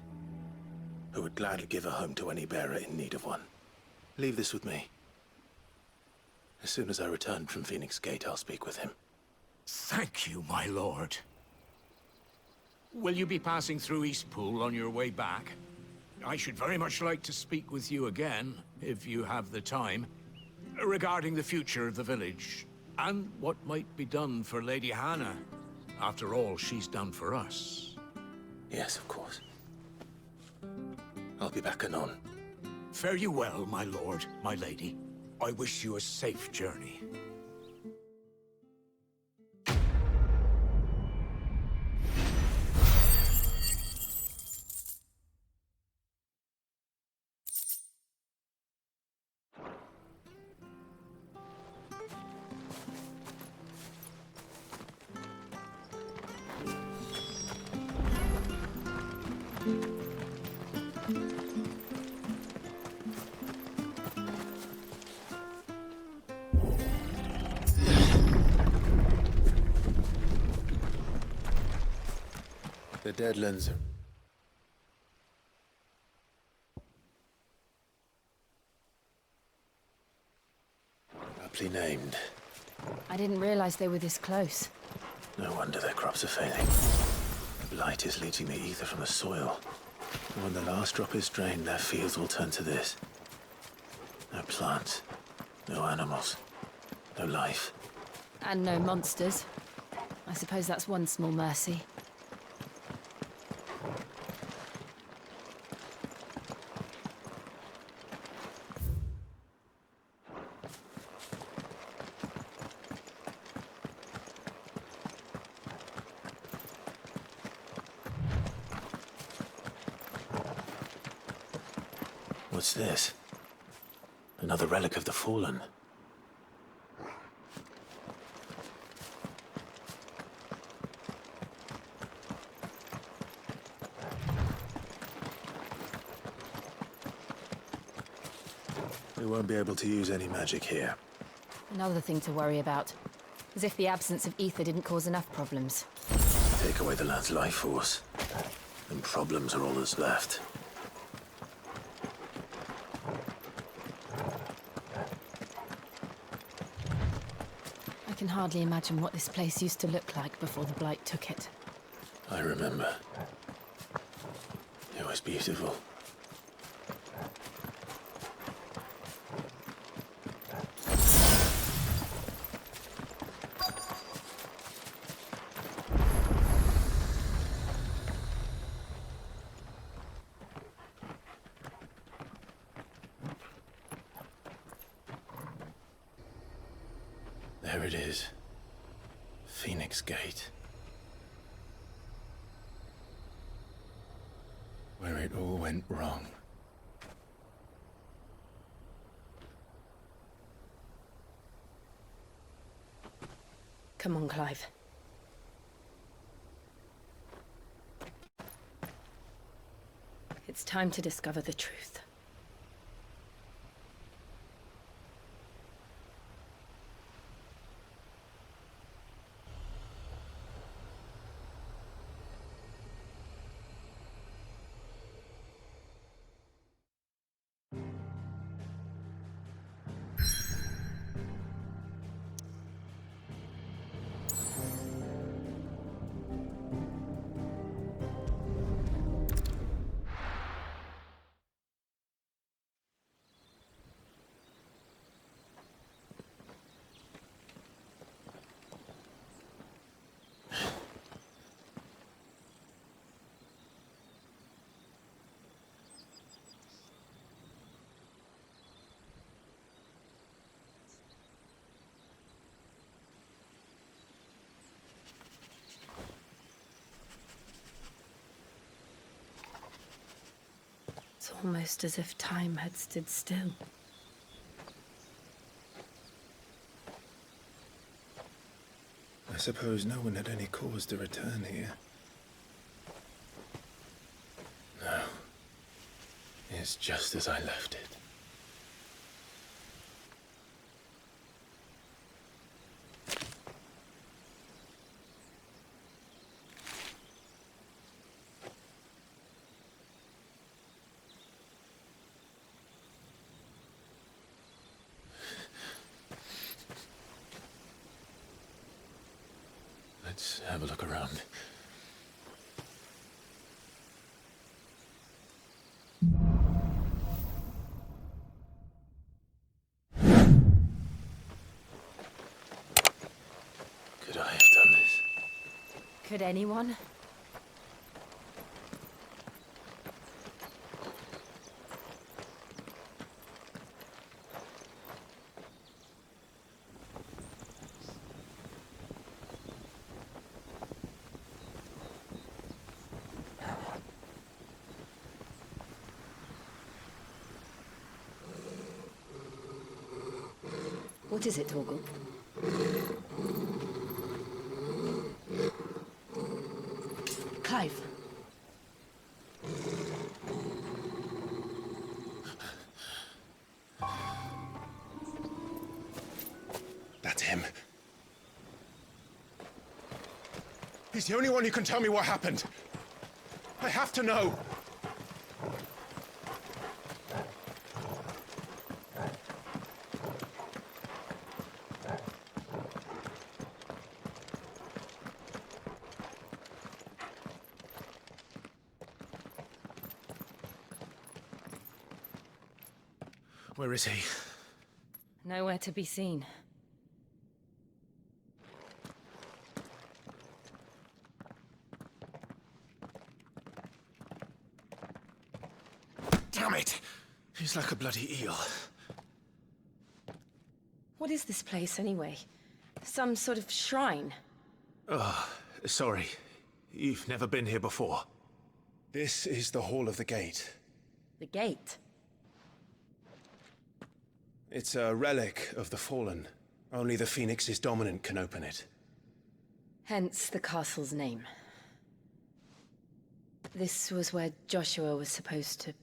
who would gladly give a home to any bearer in need of one. Leave this with me. As soon as I return from Phoenix Gate, I'll speak with him. Thank you, my lord. Will you be passing through Eastpool on your way back? I should very much like to speak with you again, if you have the time, regarding the future of the village, and what might be done for Lady Hannah. After all she's done for us. Yes, of course. I'll be back anon. Fare you well, my lord, my lady. I wish you a safe journey. The Deadlands are... aptly named. I didn't realize they were this close. No wonder their crops are failing. Blight is leaching the ether from the soil. And when the last drop is drained, their fields will turn to this. No plants, no animals, no life. And no monsters. I suppose that's one small mercy. What's this? Another relic of the Fallen. We won't be able to use any magic here. Another thing to worry about. As if the absence of ether didn't cause enough problems. Take away the lad's life force, and problems are all that's left. I can hardly imagine what this place used to look like before the Blight took it. I remember. It was beautiful. There it is. Phoenix Gate. Where it all went wrong. Come on, Clive. It's time to discover the truth. It's almost as if time had stood still. I suppose no one had any cause to return here. No. It's just as I left it. Let's have a look around. Could I have done this? Could anyone? What is it, Torgal? Clive. That's him. He's the only one who can tell me what happened. I have to know. Where is he? Nowhere to be seen. Damn it! He's like a bloody eel. What is this place, anyway? Some sort of shrine? Oh, sorry. You've never been here before. This is the Hall of the Gate. The gate? It's a relic of the Fallen. Only the Phoenix's dominant can open it. Hence the castle's name. This was where Joshua was supposed to...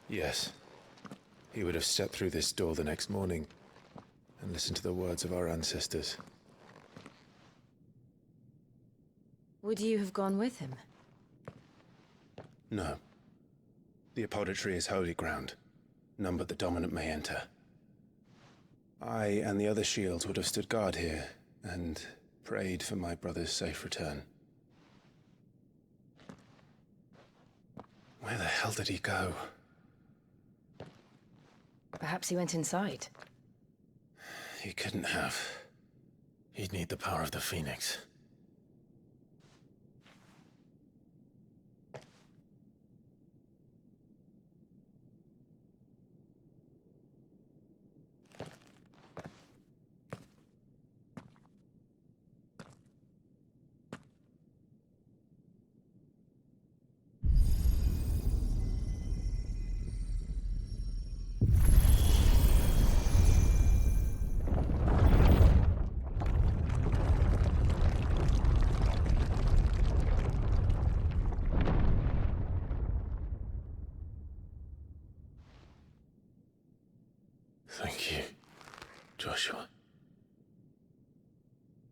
Yes. He would have stepped through this door the next morning and listened to the words of our ancestors. Would you have gone with him? No. The apodatory is holy ground. None but the dominant may enter. I and the other shields would have stood guard here and prayed for my brother's safe return. Where the hell did he go? Perhaps he went inside. He couldn't have. He'd need the power of the Phoenix. Thank you, Joshua.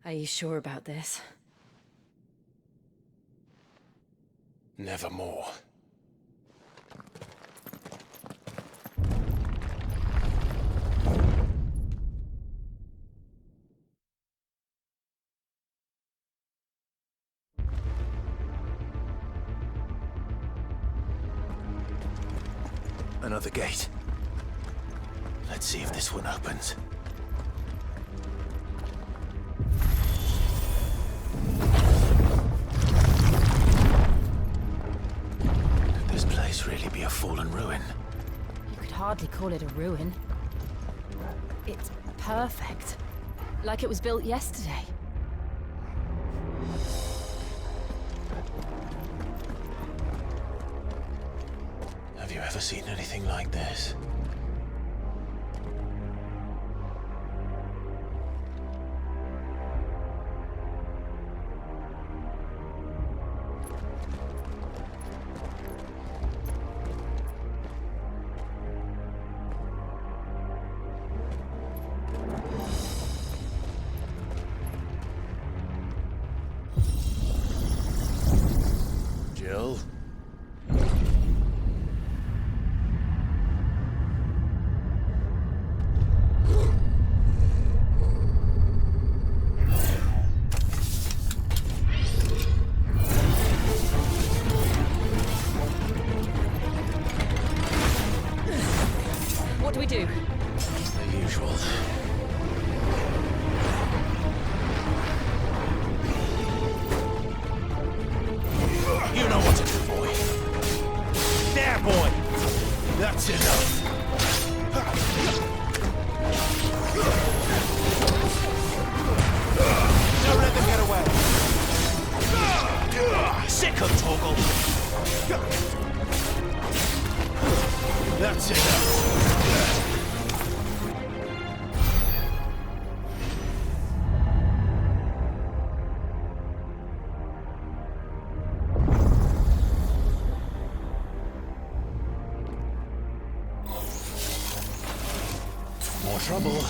Are you sure about this? Nevermore. Another gate. Let's see if this one opens. Could this place really be a fallen ruin? You could hardly call it a ruin. It's perfect. Like it was built yesterday. Have you ever seen anything like this? Jill? do? The usual. You know what to do, boy. There, boy! That's enough. Don't let them get away. Sick of Torgal. That's enough. More trouble.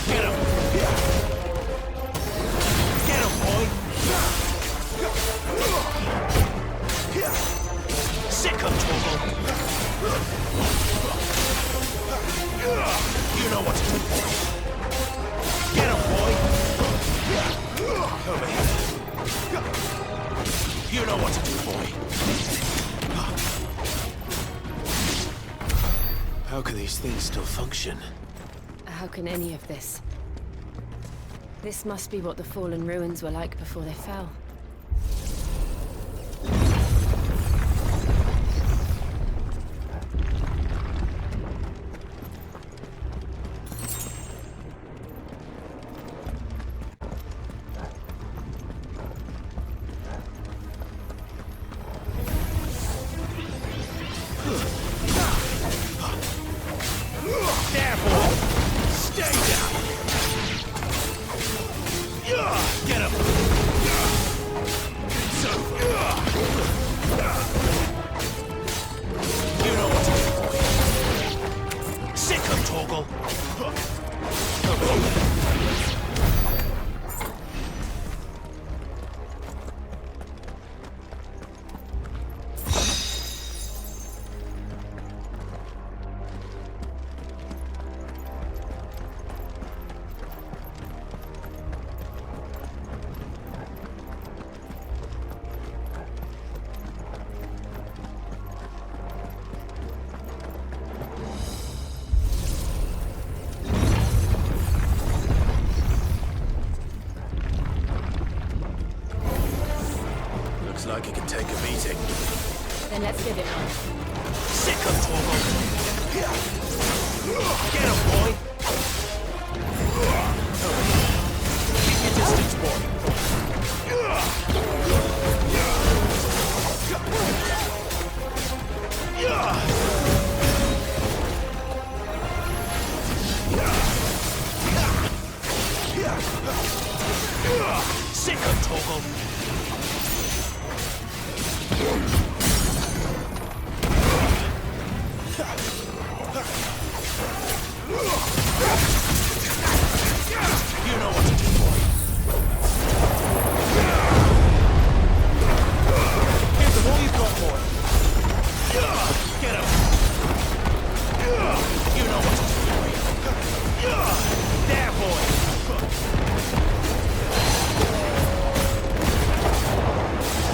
Get him! Get him, boy! Sick of Torgal! You know what to do, boy. Get him, boy! Over here. You know what to do, boy. How can these things still function? How can any of this? This must be what the fallen ruins were like before they fell. There, boy! Stay down! Get him! It's over. You know what to do, boy. Sick of Torgal! Looks like it can take a beating. Then let's give it one. Sick of Torgal! Get him, boy! Keep your distance, boy! Sick of Torgal! You know what to do, boy. Give them all you've got, boy. Get him. You know what to do, boy. There, boy.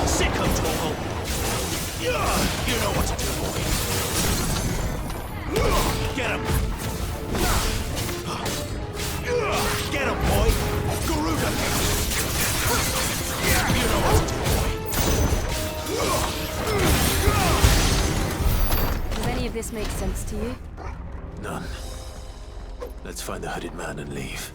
Sick of Torgal. You know what to do, boy. Get him. Get him, boy! Garuda! You know what to do, boy. Does any of this make sense to you? None. Let's find the hooded man and leave.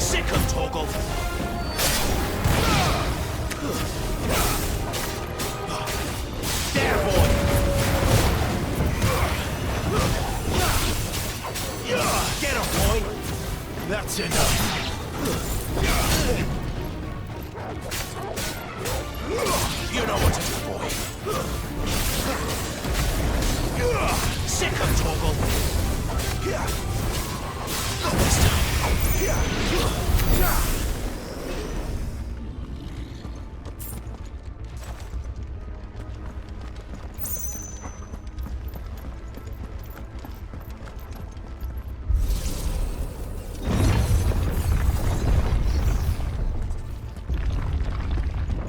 Sick of Torgal! There, boy! Get him, boy! That's enough! You know what to do, boy! Sick of Torgal! Not this time!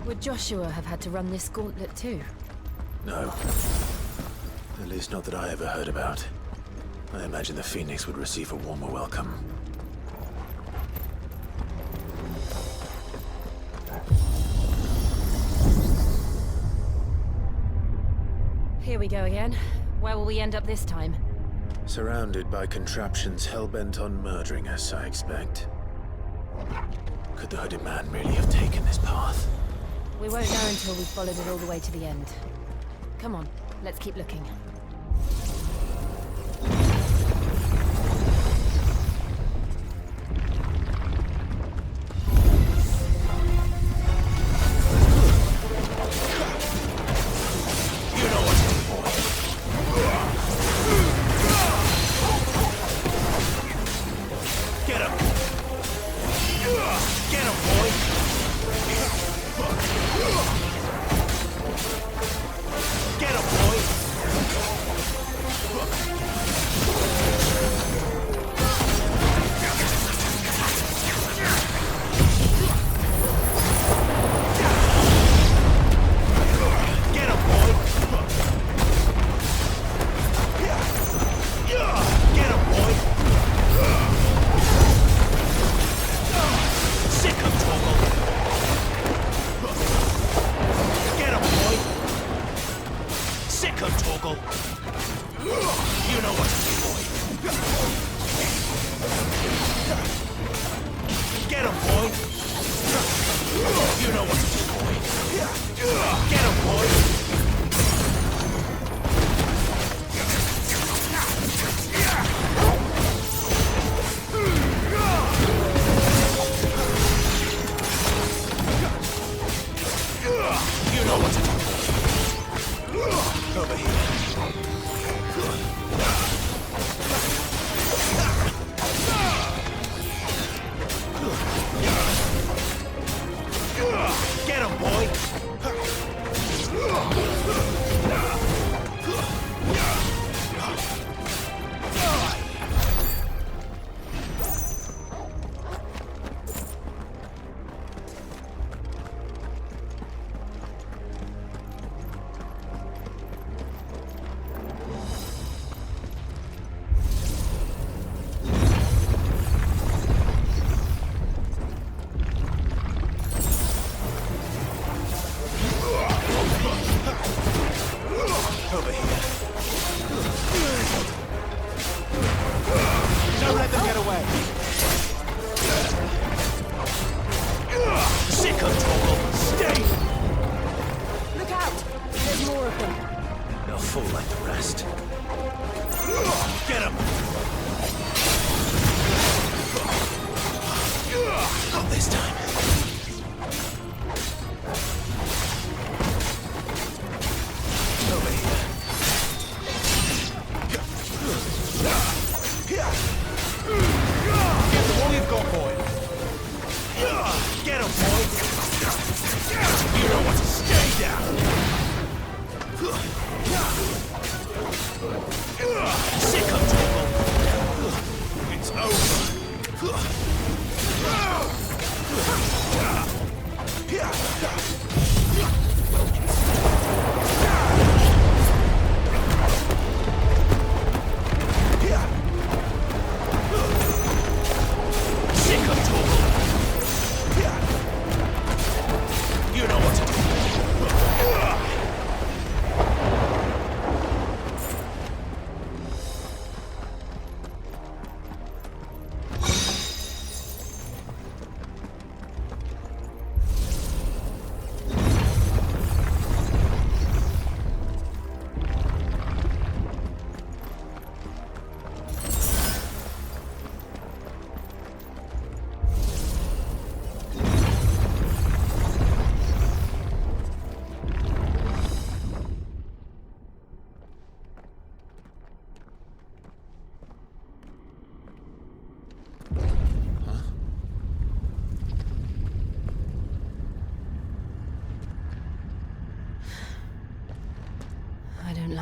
Would Joshua have had to run this gauntlet too? No. At least not that I ever heard about. I imagine the Phoenix would receive a warmer welcome. Here we go again. Where will we end up this time? Surrounded by contraptions hell-bent on murdering us, I expect. Could the hooded man really have taken this path? We won't know until we've followed it all the way to the end. Come on, let's keep looking.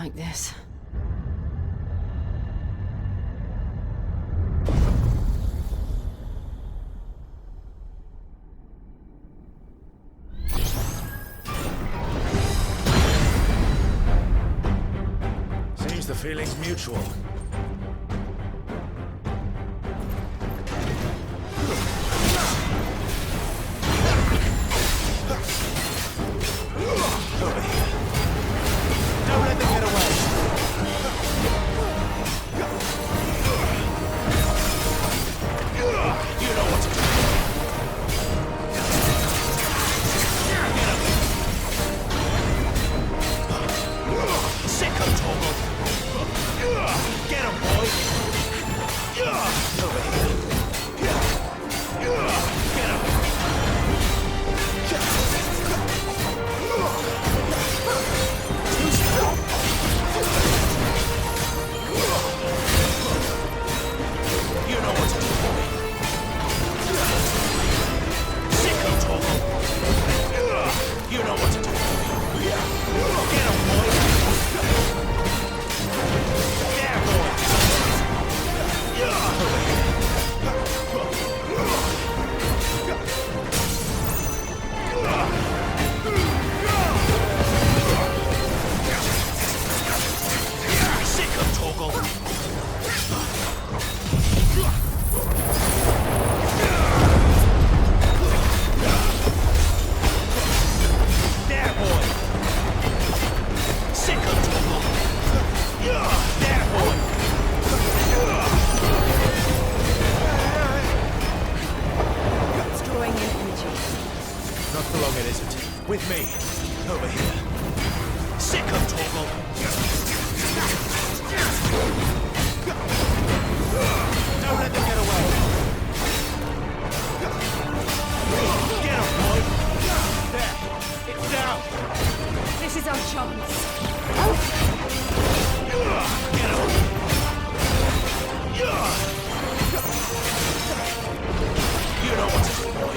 like this. Seems the feeling's mutual. Don't let them get away. You know what to do. Sick of Torgal. Get him, boy. Over here. Get him. You know what to do, boy. Sick of Torgal. You know what to do, boy. Get him, boy. There, boy. Over here. Sick of Torgal. There, boy. Sick of Torgal. There, boy. It's drawing in energy. Not for long, it isn't. With me. Over here. Sick of Torgal. Don't let them get away. Get him, boy. There. It's down. This is our chance. Get him. You know what to do, boy.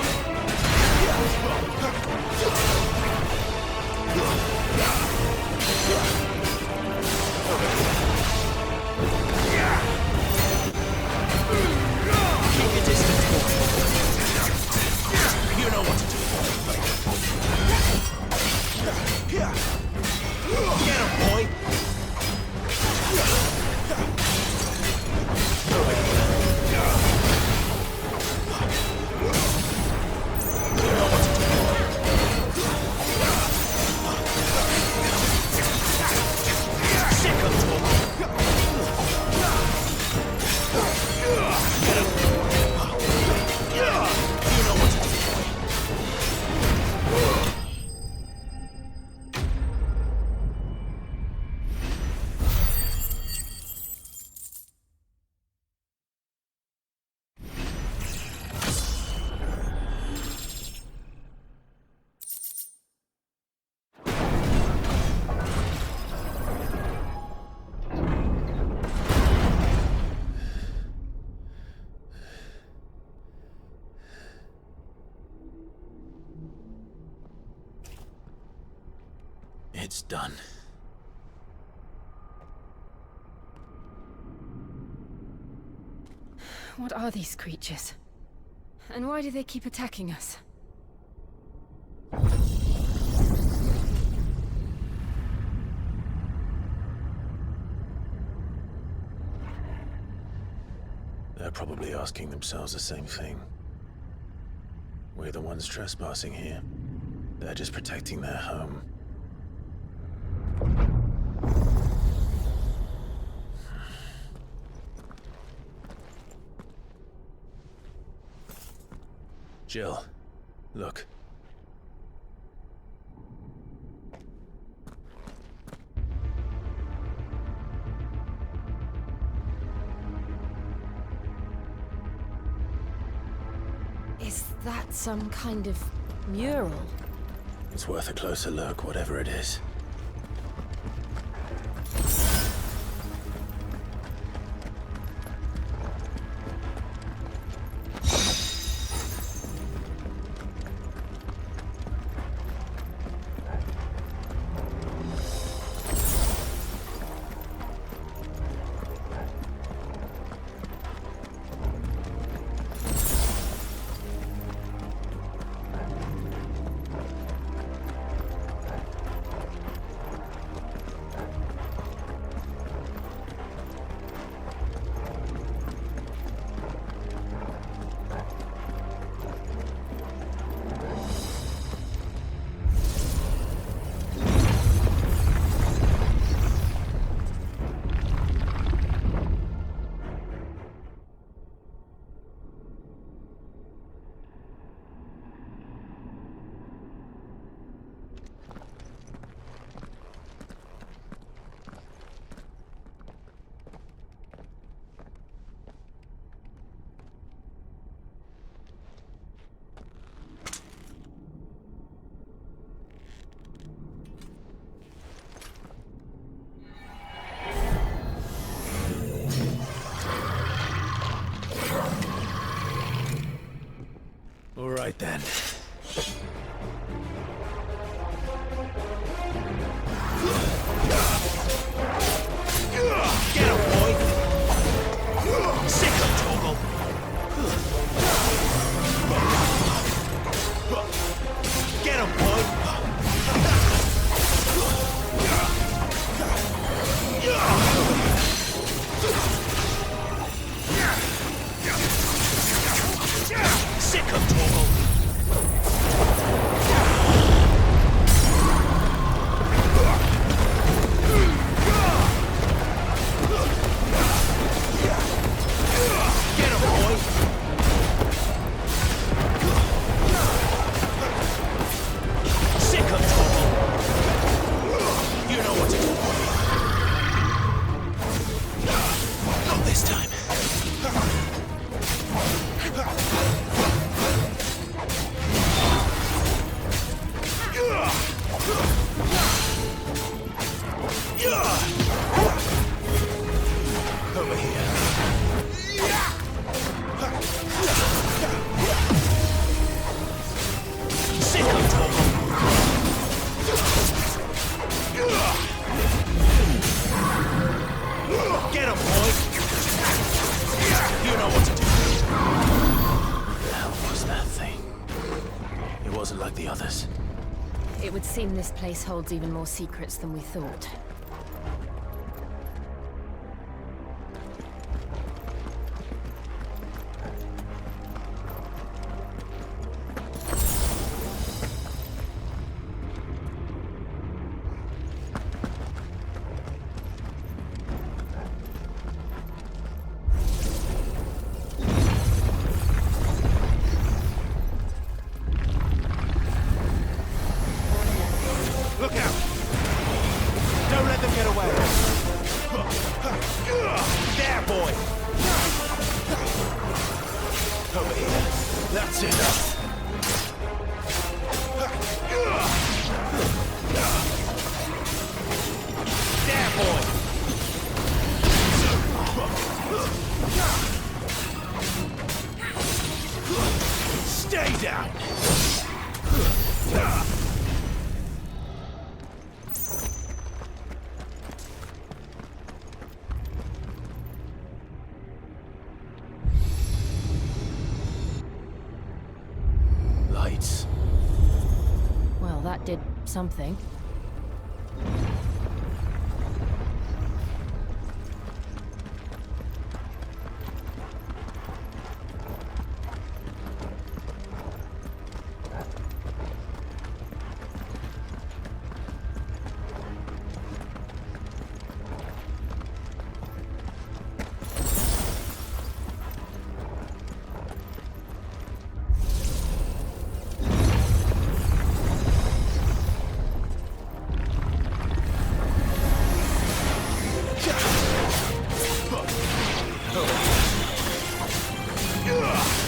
Keep your distance, boy. You know what to do. Get him, boy. Over here. You know what to do, boy. Sick of talk. Get him. You know what to do, boy. It's done. What are these creatures? And why do they keep attacking us? They're probably asking themselves the same thing. We're the ones trespassing here. They're just protecting their home. Jill, look. Is that some kind of mural? It's worth a closer look, whatever it is. All right then. Get him, boy! Sick of Toggle! Get him, boy! Sick of Toggle! Get him, boy! Sick of Toggle! You know what to do, boy. Not this time. Over here. Sick of Toggle. Get him, boy. You know what to do. What the hell was that thing? It wasn't like the others. It would seem this place holds even more secrets than we thought. Look out! Don't let them get away! There, boy! Over here. That's enough! There, boy! Stay down! Lights. Well, that did something.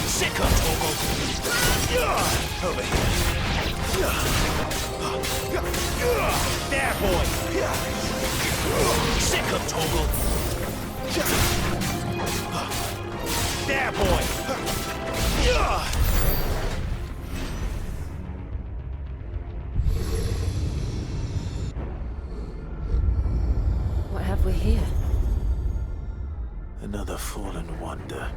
Sick of Toggle! Over here. There, boy! Sick of Toggle! There, boy! What have we here? Another fallen wonder.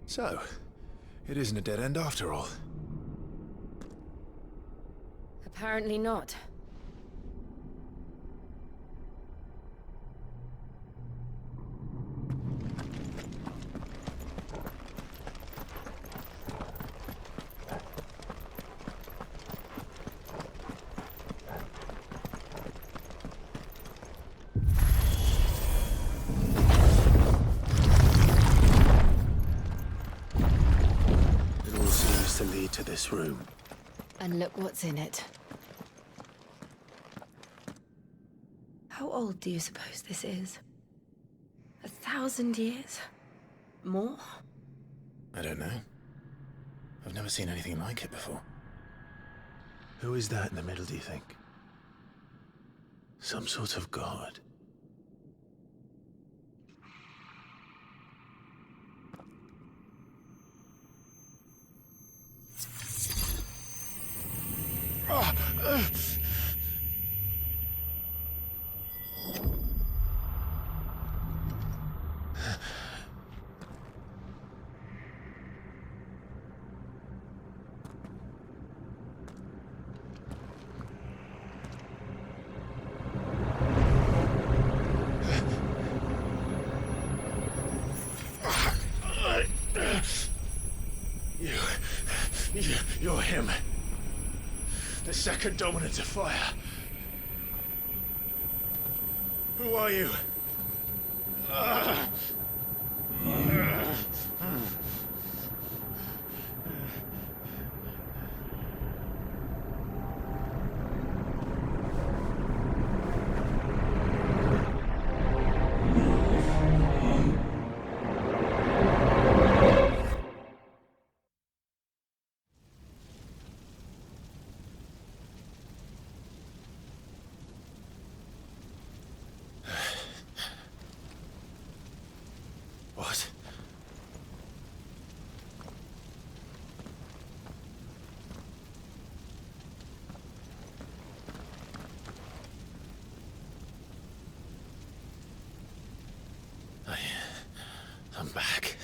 So, it isn't a dead end after all. Apparently not. room. And look what's in it. How old do you suppose this is? 1,000 years? More? I don't know. I've never seen anything like it before. Who is that in the middle, do you think? Some sort of god. You're him. The second dominant of fire. Who are you? What? I'm back.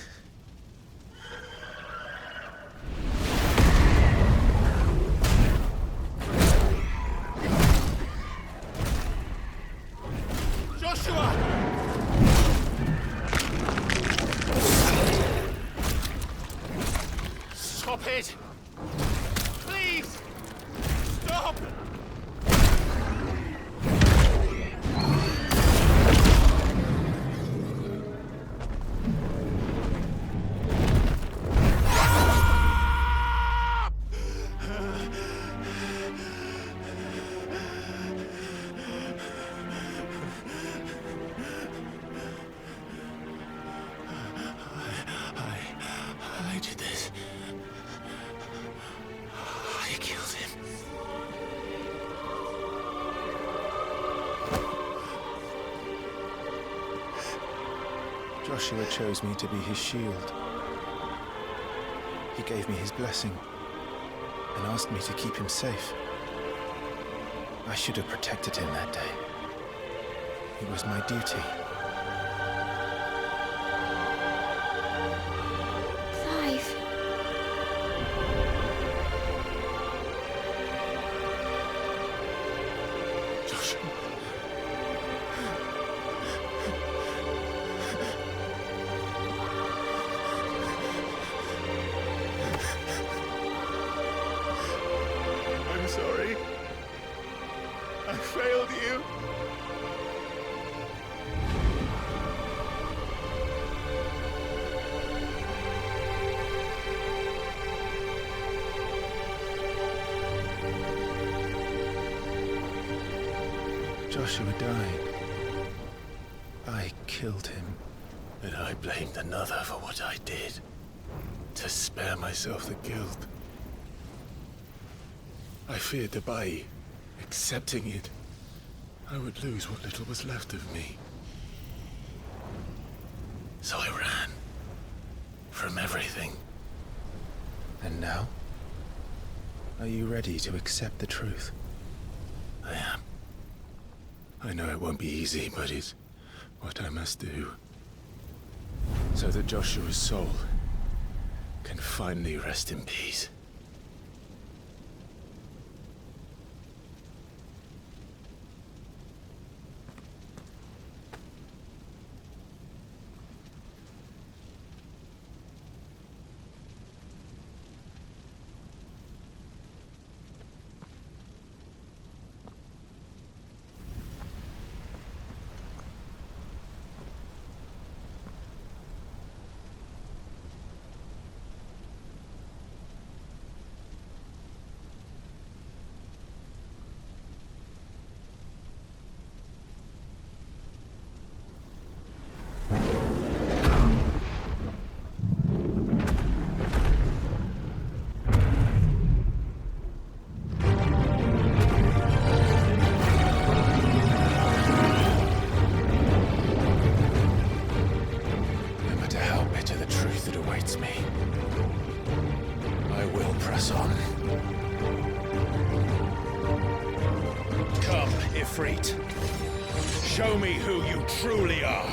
Joshua! Stop it! Please! Stop! I did this. I killed him. Joshua chose me to be his shield. He gave me his blessing and asked me to keep him safe. I should have protected him that day. It was my duty. Clive. Joshua. I'm sorry. I failed you. Joshua died. I killed him. And I blamed another for what I did. To spare myself the guilt. I feared that by accepting it, I would lose what little was left of me. So I ran. From everything. And now? Are you ready to accept the truth? I am. I know it won't be easy, but it's what I must do. So that Joshua's soul can finally rest in peace. awaits me. I will press on. Come, Ifrit. Show me who you truly are.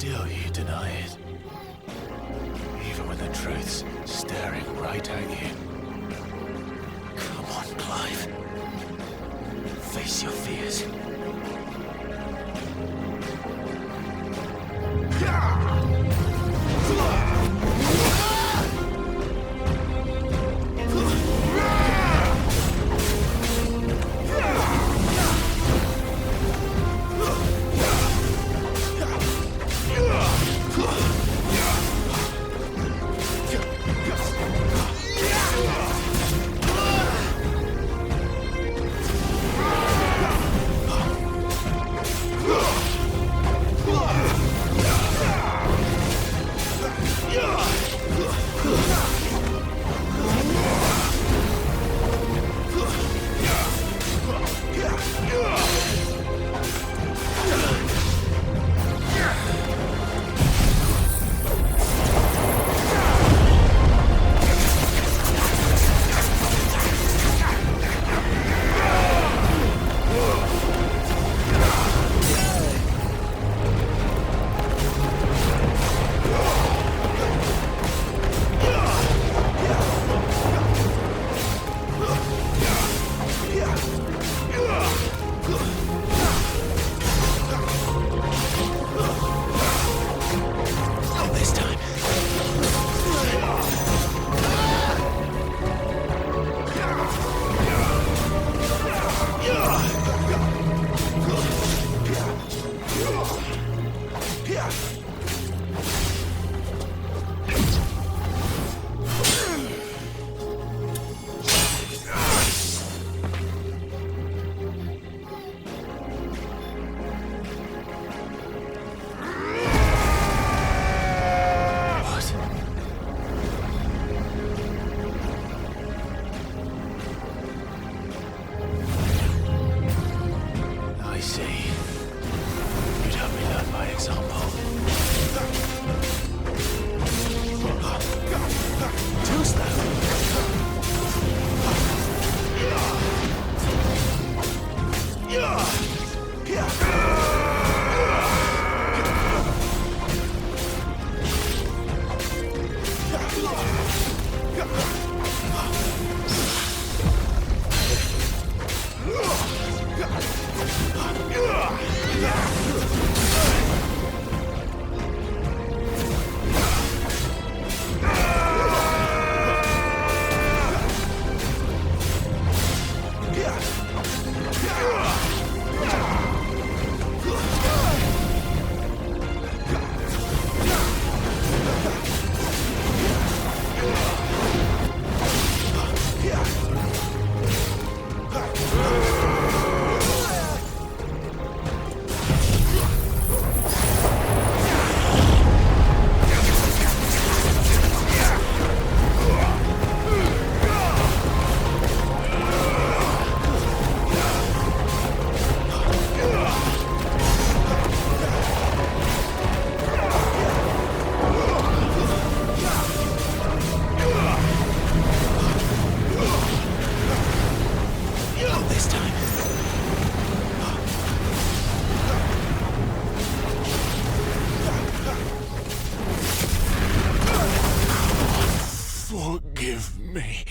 Still you deny it. Even when the truth's staring right at you. Come on, Clive. Face your fears. Forgive me.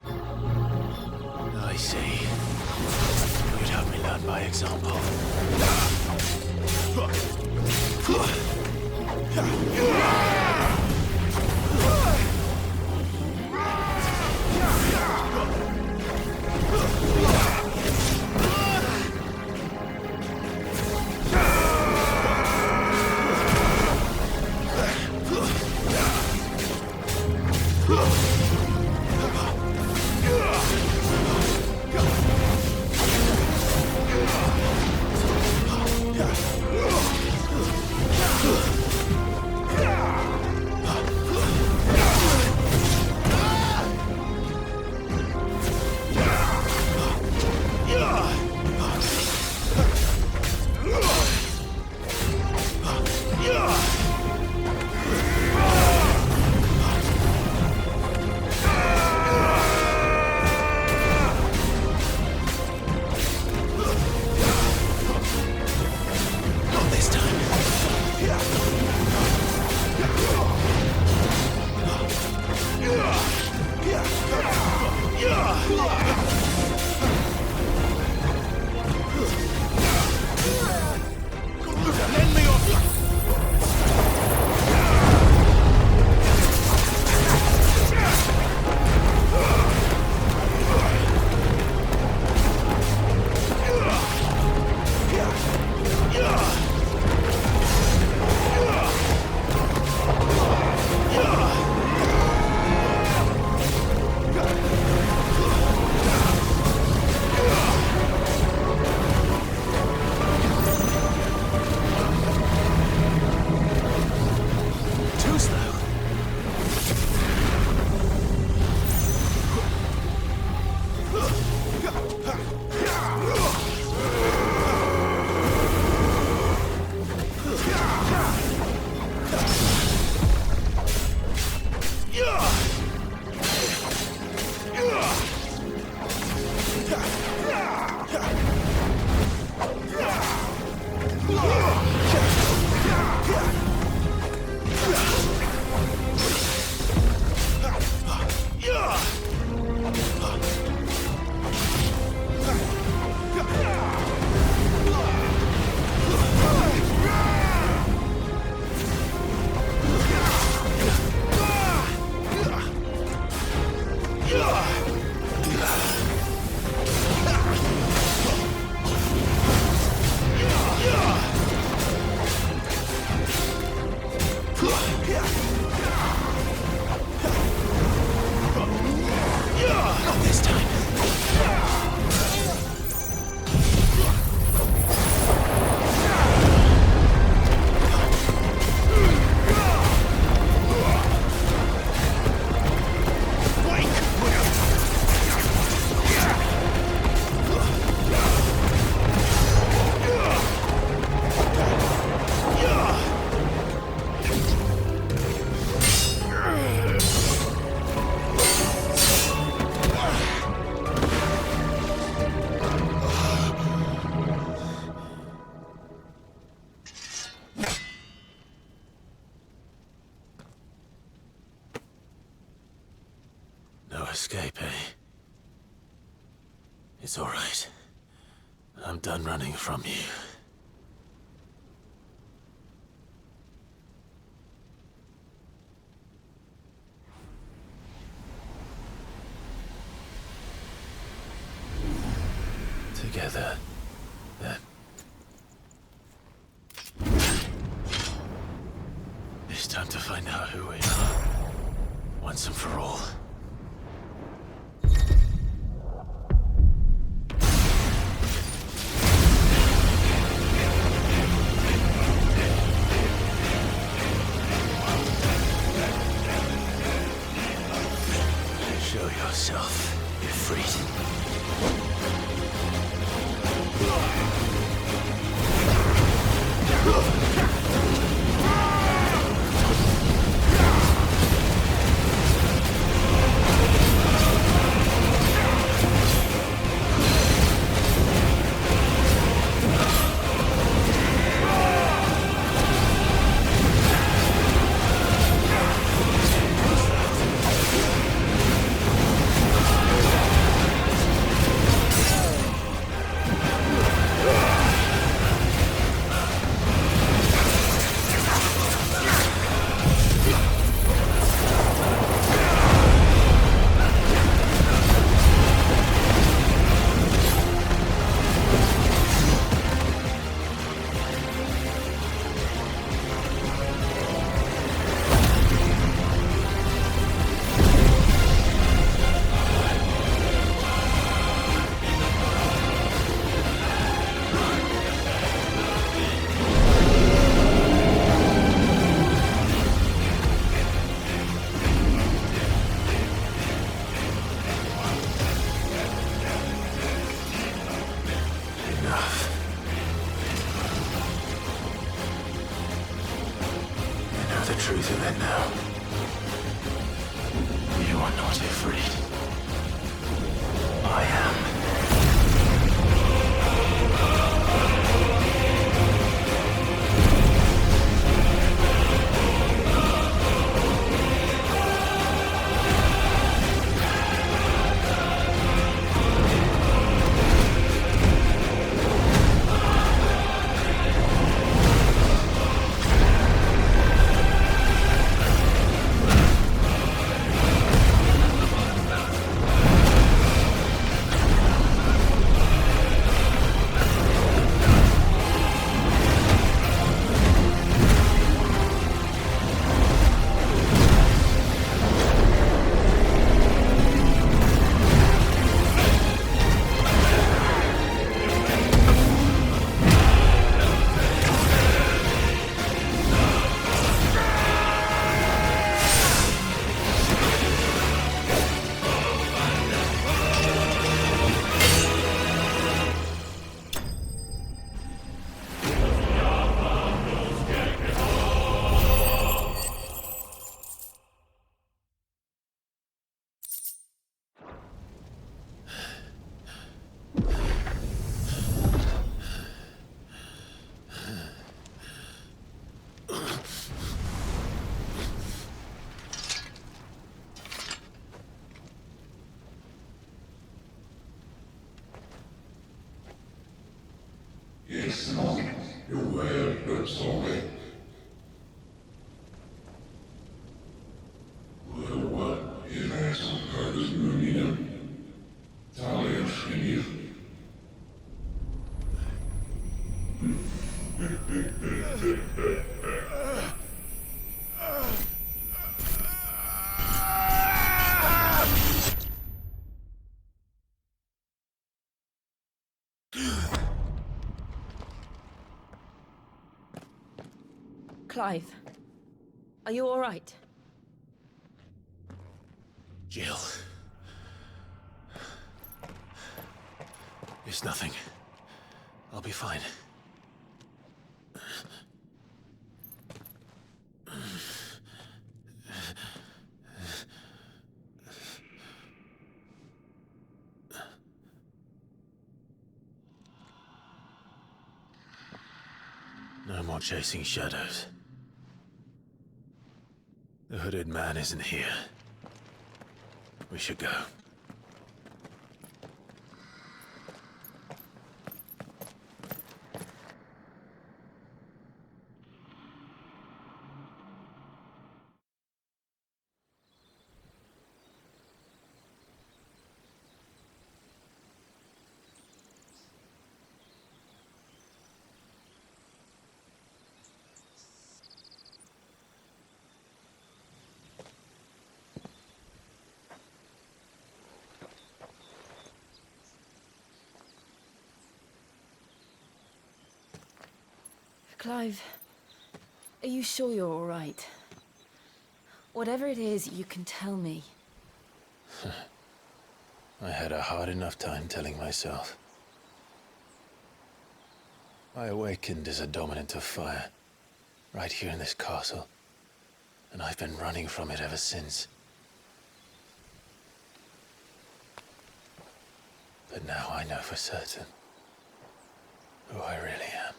I see. You'd have me learn by example. Escape, eh? It's all right. I'm done running from you. Together, then. It's time to find out who we are, once and for all. Show yourself, Ifrit. now. You are not afraid. I am. Yes, monk, you're well, good sorry. Well, what is that some kind of union? Italian skinny. Clive, are you all right? Jill. It's nothing. I'll be fine. No more chasing shadows. The hooded man isn't here. We should go. Clive, are you sure you're all right? Whatever it is, you can tell me. I had a hard enough time telling myself. I awakened as a dominant of fire, right here in this castle, and I've been running from it ever since. But now I know for certain who I really am.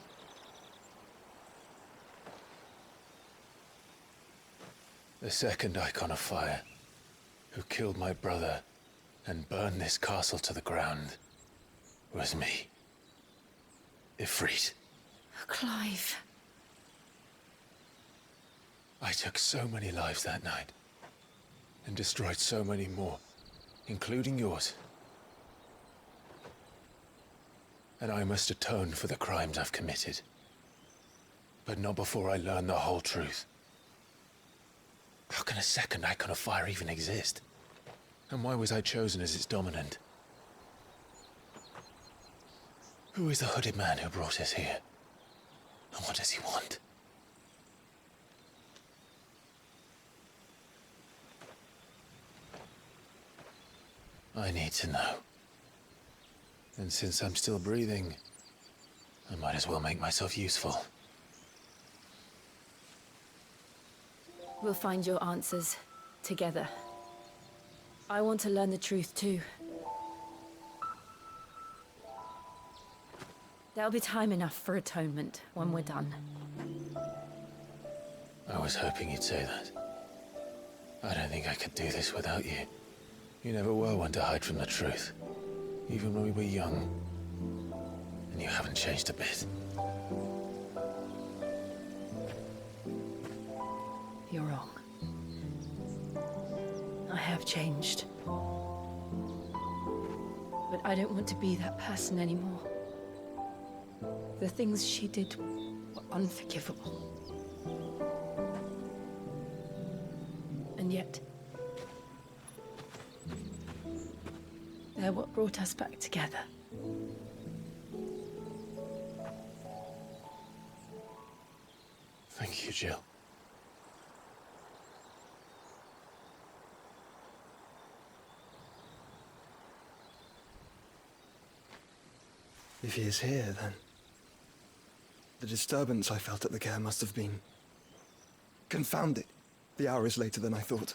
The second icon of fire, who killed my brother and burned this castle to the ground, was me. Ifrit. Clive. I took so many lives that night, and destroyed so many more, including yours. And I must atone for the crimes I've committed. But not before I learn the whole truth. How can a second icon of fire even exist? And why was I chosen as its dominant? Who is the hooded man who brought us here? And what does he want? I need to know. And since I'm still breathing, I might as well make myself useful. We'll find your answers together. I want to learn the truth too. There'll be time enough for atonement when we're done. I was hoping you'd say that. I don't think I could do this without you. You never were one to hide from the truth. Even when we were young. And you haven't changed a bit. You're wrong. I have changed. But I don't want to be that person anymore. The things she did were unforgivable. And yet, they're what brought us back together. Thank you, Jill. If he is here, then the disturbance I felt at the care must have been confounded. The hour is later than I thought.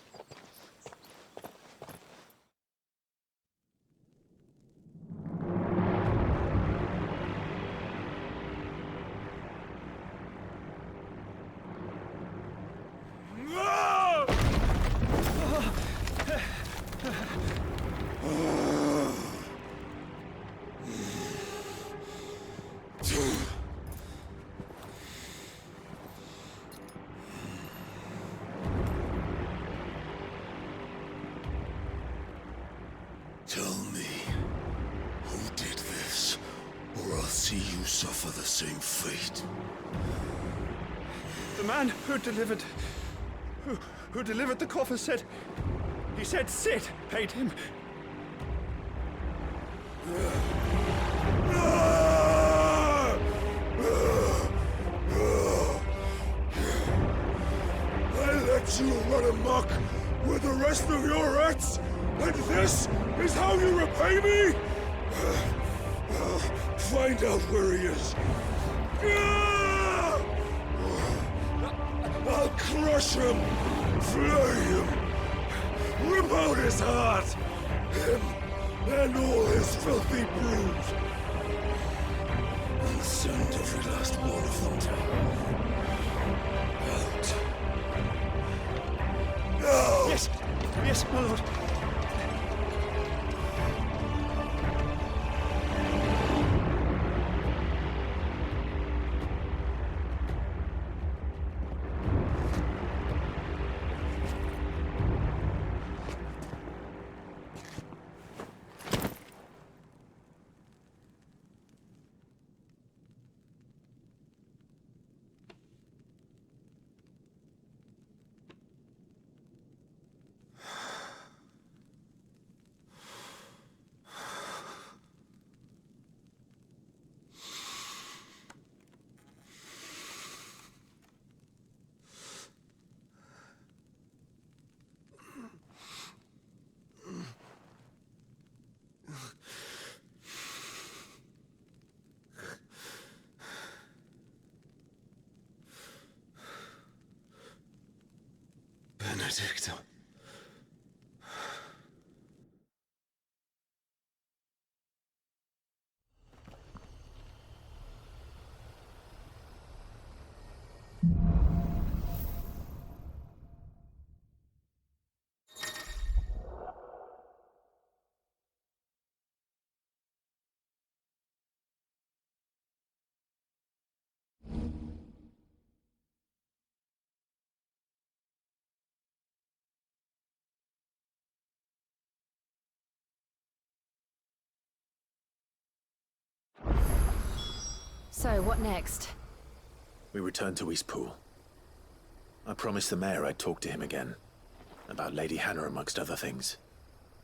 Tell me, who did this, or I'll see you suffer the same fate. The man who delivered the coffer said... He said Sid paid him. I let you run amok with the rest of your rats, and this is how you repay me? Find out where he is. I'll crush him, flay him, rip out his heart, him and all his filthy brood, and send every last one of them to out. Now! Yes, yes, my lord. Benedicta. So, what next? We return to Eastpool. I promised the mayor I'd talk to him again. About Lady Hannah, amongst other things.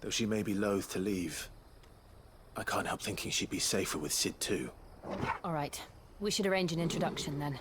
Though she may be loath to leave, I can't help thinking she'd be safer with Sid too. All right. We should arrange an introduction then.